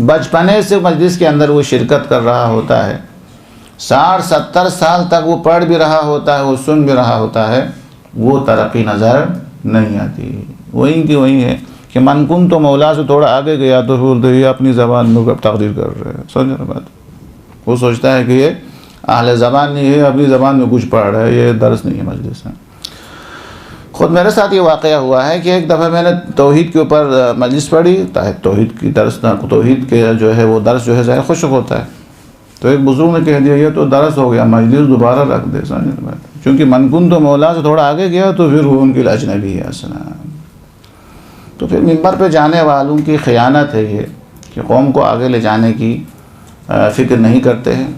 بچپنے سے مجلس کے اندر وہ شرکت کر رہا ہوتا ہے، 60-70 سال تک وہ پڑھ بھی رہا ہوتا ہے، وہ سن بھی رہا ہوتا ہے، وہ ترقی نظر نہیں آتی۔ وہیں کی وہیں ہے کہ من کن تو مولا سے تھوڑا آگے گیا تو بولتے یہ اپنی زبان میں تقریر کر رہے ہیں، سمجھ رہے بات؟ وہ سوچتا ہے کہ یہ اہل زبان نہیں ہے، اپنی زبان میں کچھ پڑھ رہا ہے، یہ درس نہیں ہے مجلس ہے۔ خود میرے ساتھ یہ واقعہ ہوا ہے کہ ایک دفعہ میں نے توحید کے اوپر مجلس پڑھی، توحید کی درس، توحید کے جو ہے وہ درس جو ہے ظاہر خشک ہوتا ہے، تو ایک بزرگ نے کہہ دیا یہ تو درس ہو گیا، مجلس دوبارہ رکھ دے، سمجھ بات؟ چونکہ منکن تو مولا سے تھوڑا آگے گیا تو پھر وہ ان کی اجنبی ہے اصلا۔ تو پھر ممبر پہ جانے والوں کی خیانت ہے یہ کہ قوم کو آگے لے جانے کی فکر نہیں کرتے ہیں،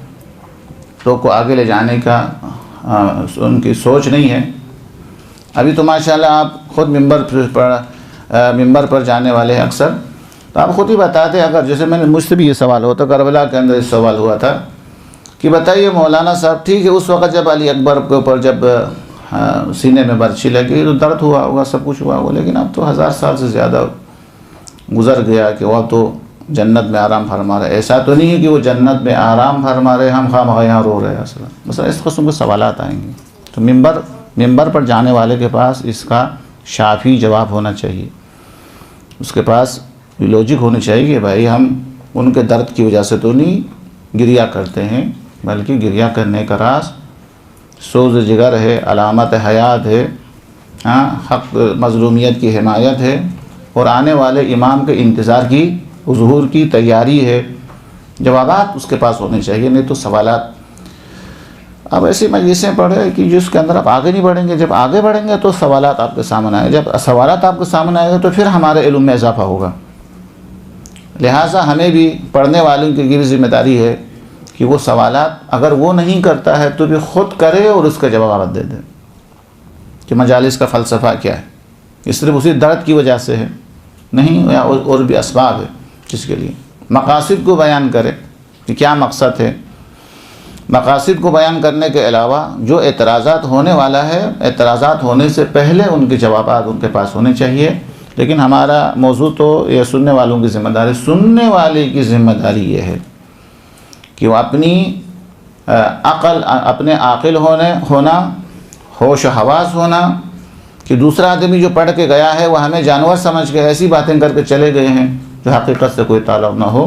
لوگ کو آگے لے جانے کا ان کی سوچ نہیں ہے۔ ابھی تو ماشاءاللہ آپ خود ممبر پر جانے والے ہیں اکثر، تو آپ خود ہی بتاتے، اگر جیسے میں نے مجھ سے بھی یہ سوال ہوتا، کربلا کے اندر اس سوال ہوا تھا کہ بتائیے مولانا صاحب، ٹھیک ہے اس وقت جب علی اکبر کے اوپر جب سینے میں برچھی لگی تو درد ہوا ہوگا، سب کچھ ہوا ہوگا، لیکن اب تو 1000 سال سے زیادہ گزر گیا کہ وہ تو جنت میں آرام فرما رہے۔ ایسا تو نہیں ہے کہ وہ جنت میں آرام فرما رہے، ہم خواہ یہاں رو رہے ہیں اصلا، مثلا اس قسم کے سوالات آئیں گے۔ تو ممبر پر جانے والے کے پاس اس کا شافی جواب ہونا چاہیے، اس کے پاس لوجک ہونی چاہیے کہ بھائی ہم ان کے درد کی وجہ سے تو نہیں گریہ کرتے ہیں، بلکہ گریہ کرنے کا راز سوز جگر ہے، علامت حیات ہے، حق مظلومیت کی حمایت ہے، اور آنے والے امام کے انتظار کی، ظہور کی تیاری ہے۔ جوابات اس کے پاس ہونے چاہیے، نہیں تو سوالات۔ اب ایسی مجلسیں پڑھے کہ جس کے اندر آپ آگے نہیں بڑھیں گے، جب آگے بڑھیں گے تو سوالات آپ کے سامنے آئے، جب سوالات آپ کے سامنے آئے گا تو پھر ہمارے علم میں اضافہ ہوگا۔ لہٰذا ہمیں بھی پڑھنے والوں کی بھی ذمہ داری ہے کہ وہ سوالات اگر وہ نہیں کرتا ہے تو بھی خود کرے اور اس کا جواب دے دے کہ مجالس کا فلسفہ کیا ہے، یہ صرف اسی درد کی وجہ سے ہے نہیں، یا اور بھی اسباب ہے جس کے لیے مقاصد کو بیان کرے کہ کیا مقصد ہے۔ مقاصد کو بیان کرنے کے علاوہ جو اعتراضات ہونے والا ہے، اعتراضات ہونے سے پہلے ان کے جوابات ان کے پاس ہونے چاہیے۔ لیکن ہمارا موضوع تو یہ سننے والوں کی ذمہ داری، سننے والے کی ذمہ داری یہ ہے کہ وہ اپنی عقل، اپنے عاقل ہونا، ہوش و حواس ہونا، کہ دوسرا آدمی جو پڑھ کے گیا ہے وہ ہمیں جانور سمجھ کے ایسی باتیں کر کے چلے گئے ہیں جو حقیقت سے کوئی تعلق نہ ہو،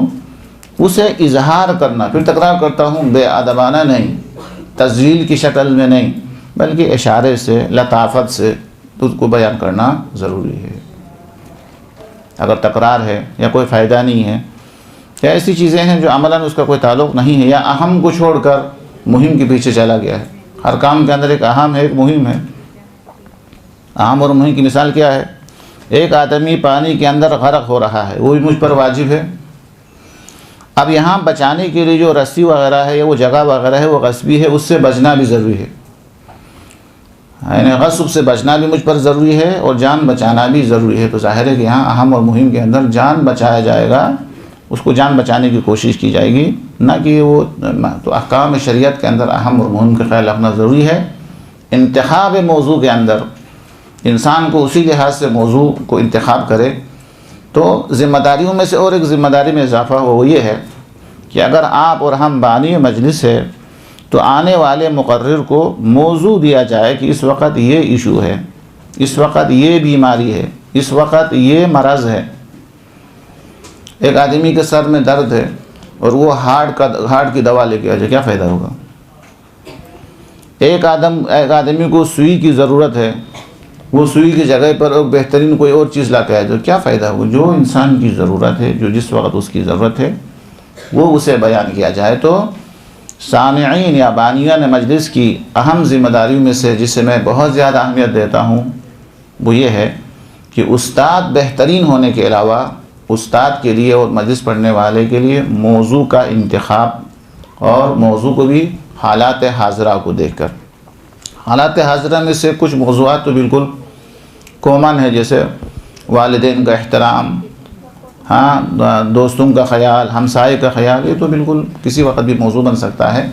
اسے اظہار کرنا، پھر تکرار کرتا ہوں، بے ادبانہ نہیں، تزلیل کی شکل میں نہیں، بلکہ اشارے سے، لطافت سے اس کو بیان کرنا ضروری ہے۔ اگر تکرار ہے یا کوئی فائدہ نہیں ہے یا ایسی چیزیں ہیں جو عملاً اس کا کوئی تعلق نہیں ہے، یا اہم کو چھوڑ کر مہم کے پیچھے چلا گیا ہے۔ ہر کام کے اندر ایک اہم ہے، ایک مہم ہے۔ اہم اور مہم کی مثال کیا ہے؟ ایک آدمی پانی کے اندر غرق ہو رہا ہے، وہ بھی مجھ پر واجب ہے۔ اب یہاں بچانے کے لیے جو رسی وغیرہ ہے یا وہ جگہ وغیرہ ہے وہ غصبی ہے، اس سے بچنا بھی ضروری ہے، یعنی غصب سے بچنا بھی مجھ پر ضروری ہے اور جان بچانا بھی ضروری ہے۔ تو ظاہر ہے کہ یہاں اہم اور مہم کے اندر جان بچایا جائے گا، اس کو جان بچانے کی کوشش کی جائے گی، نہ کہ وہ تو احکام شریعت کے اندر اہم اور مہم کا خیال رکھنا ضروری ہے۔ انتخاب موضوع کے اندر انسان کو اسی لحاظ سے موضوع کو انتخاب کرے تو ذمہ داریوں میں سے اور ایک ذمہ داری میں اضافہ ہو، وہ یہ ہے کہ اگر آپ اور ہم بانی مجلس ہے تو آنے والے مقرر کو موضوع دیا جائے کہ اس وقت یہ ایشو ہے، اس وقت یہ بیماری ہے، اس وقت یہ مرض ہے۔ ایک آدمی کے سر میں درد ہے اور وہ ہارٹ کی دوا لے کے آ جائے، کیا فائدہ ہوگا؟ ایک آدمی کو سوئی کی ضرورت ہے، وہ سوئی کی جگہ پر ایک بہترین کوئی اور چیز لا کے آئے تو کیا فائدہ ہوگا؟ جو انسان کی ضرورت ہے، جو جس وقت اس کی ضرورت ہے وہ اسے بیان کیا جائے۔ تو سامعین یا بانیان مجلس کی اہم ذمہ داریوں میں سے جسے میں بہت زیادہ اہمیت دیتا ہوں وہ یہ ہے کہ استاد بہترین ہونے کے علاوہ استاد کے لیے اور مجلس پڑھنے والے کے لیے موضوع کا انتخاب، اور موضوع کو بھی حالات حاضرہ کو دیکھ کر۔ حالات حاضرہ میں سے کچھ موضوعات تو بالکل کامن ہے، جیسے والدین کا احترام، دوستوں کا خیال، ہمسائے کا خیال، یہ تو بالکل کسی وقت بھی موضوع بن سکتا ہے۔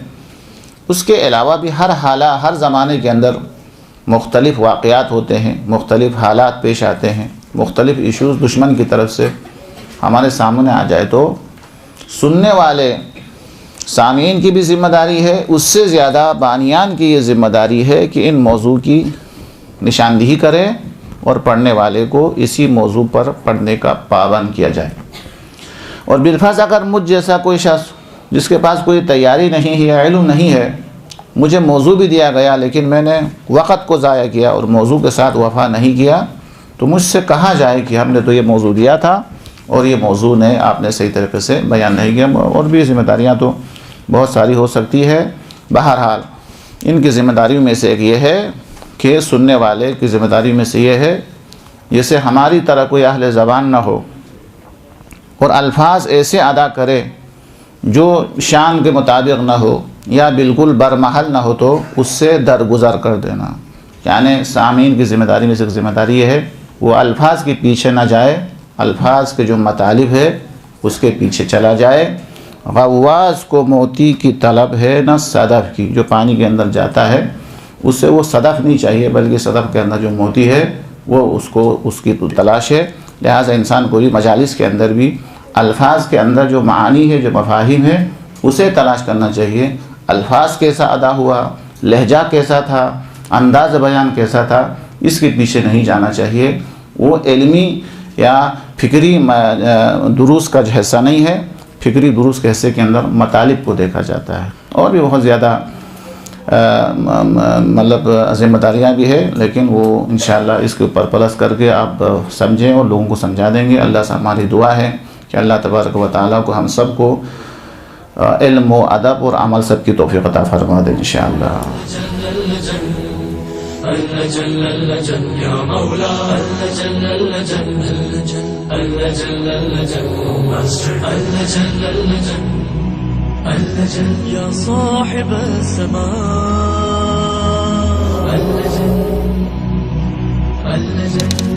اس کے علاوہ بھی ہر زمانے کے اندر مختلف واقعات ہوتے ہیں، مختلف حالات پیش آتے ہیں، مختلف ایشوز دشمن کی طرف سے ہمارے سامنے آ جائے تو سننے والے سامعین کی بھی ذمہ داری ہے، اس سے زیادہ بانیان کی یہ ذمہ داری ہے کہ ان موضوع کی نشاندہی کرے اور پڑھنے والے کو اسی موضوع پر پڑھنے کا پابند کیا جائے۔ اور بالفرض اگر مجھ جیسا کوئی شخص جس کے پاس کوئی تیاری نہیں ہے یا علم نہیں ہے، مجھے موضوع بھی دیا گیا لیکن میں نے وقت کو ضائع کیا اور موضوع کے ساتھ وفا نہیں کیا، تو مجھ سے کہا جائے کہ ہم نے تو یہ موضوع دیا تھا اور یہ موضوع نے آپ نے صحیح طریقے سے بیان نہیں کیا۔ اور بھی ذمہ داریاں تو بہت ساری ہو سکتی ہے۔ بہرحال ان کی ذمہ داریوں میں سے ایک یہ ہے کہ سننے والے کی ذمہ داری میں سے یہ ہے جیسے ہماری طرح کوئی اہل زبان نہ ہو اور الفاظ ایسے ادا کرے جو شان کے مطابق نہ ہو یا بالکل برمحل نہ ہو تو اس سے درگزر کر دینا۔ یعنی سامعین کی ذمہ داری میں سے ایک ذمہ داری یہ ہے وہ الفاظ کے پیچھے نہ جائے، الفاظ کے جو مطالب ہے اس کے پیچھے چلا جائے۔ غواص کو موتی کی طلب ہے نہ صدف کی، جو پانی کے اندر جاتا ہے اس سے وہ صدف نہیں چاہیے بلکہ صدف کے اندر جو موتی ہے وہ اس کی تلاش ہے۔ لہٰذا انسان کو بھی مجالس کے اندر بھی الفاظ کے اندر جو معانی ہے، جو مفاہیم ہے، اسے تلاش کرنا چاہیے۔ الفاظ کیسا ادا ہوا، لہجہ کیسا تھا، انداز بیان کیسا تھا، اس کے پیچھے نہیں جانا چاہیے۔ وہ علمی یا فکری دروس کا حصہ نہیں ہے، فکری دروس کے حصے کے اندر مطالب کو دیکھا جاتا ہے۔ اور بھی بہت زیادہ مطلب ذمہ داریاں بھی ہے، لیکن وہ انشاءاللہ اس کے اوپر پلس کر کے آپ سمجھیں اور لوگوں کو سمجھا دیں گے۔ اللہ سے ہماری دعا ہے کہ اللہ تبارک و تعالیٰ کو ہم سب کو علم و ادب اور عمل سب کی توفیق عطا فرما دے انشاءاللہ۔ جل جل یا مولا جل جل اللجل اللجل اللجل اللجل اللجل يا صاحب السماء اللجل اللجل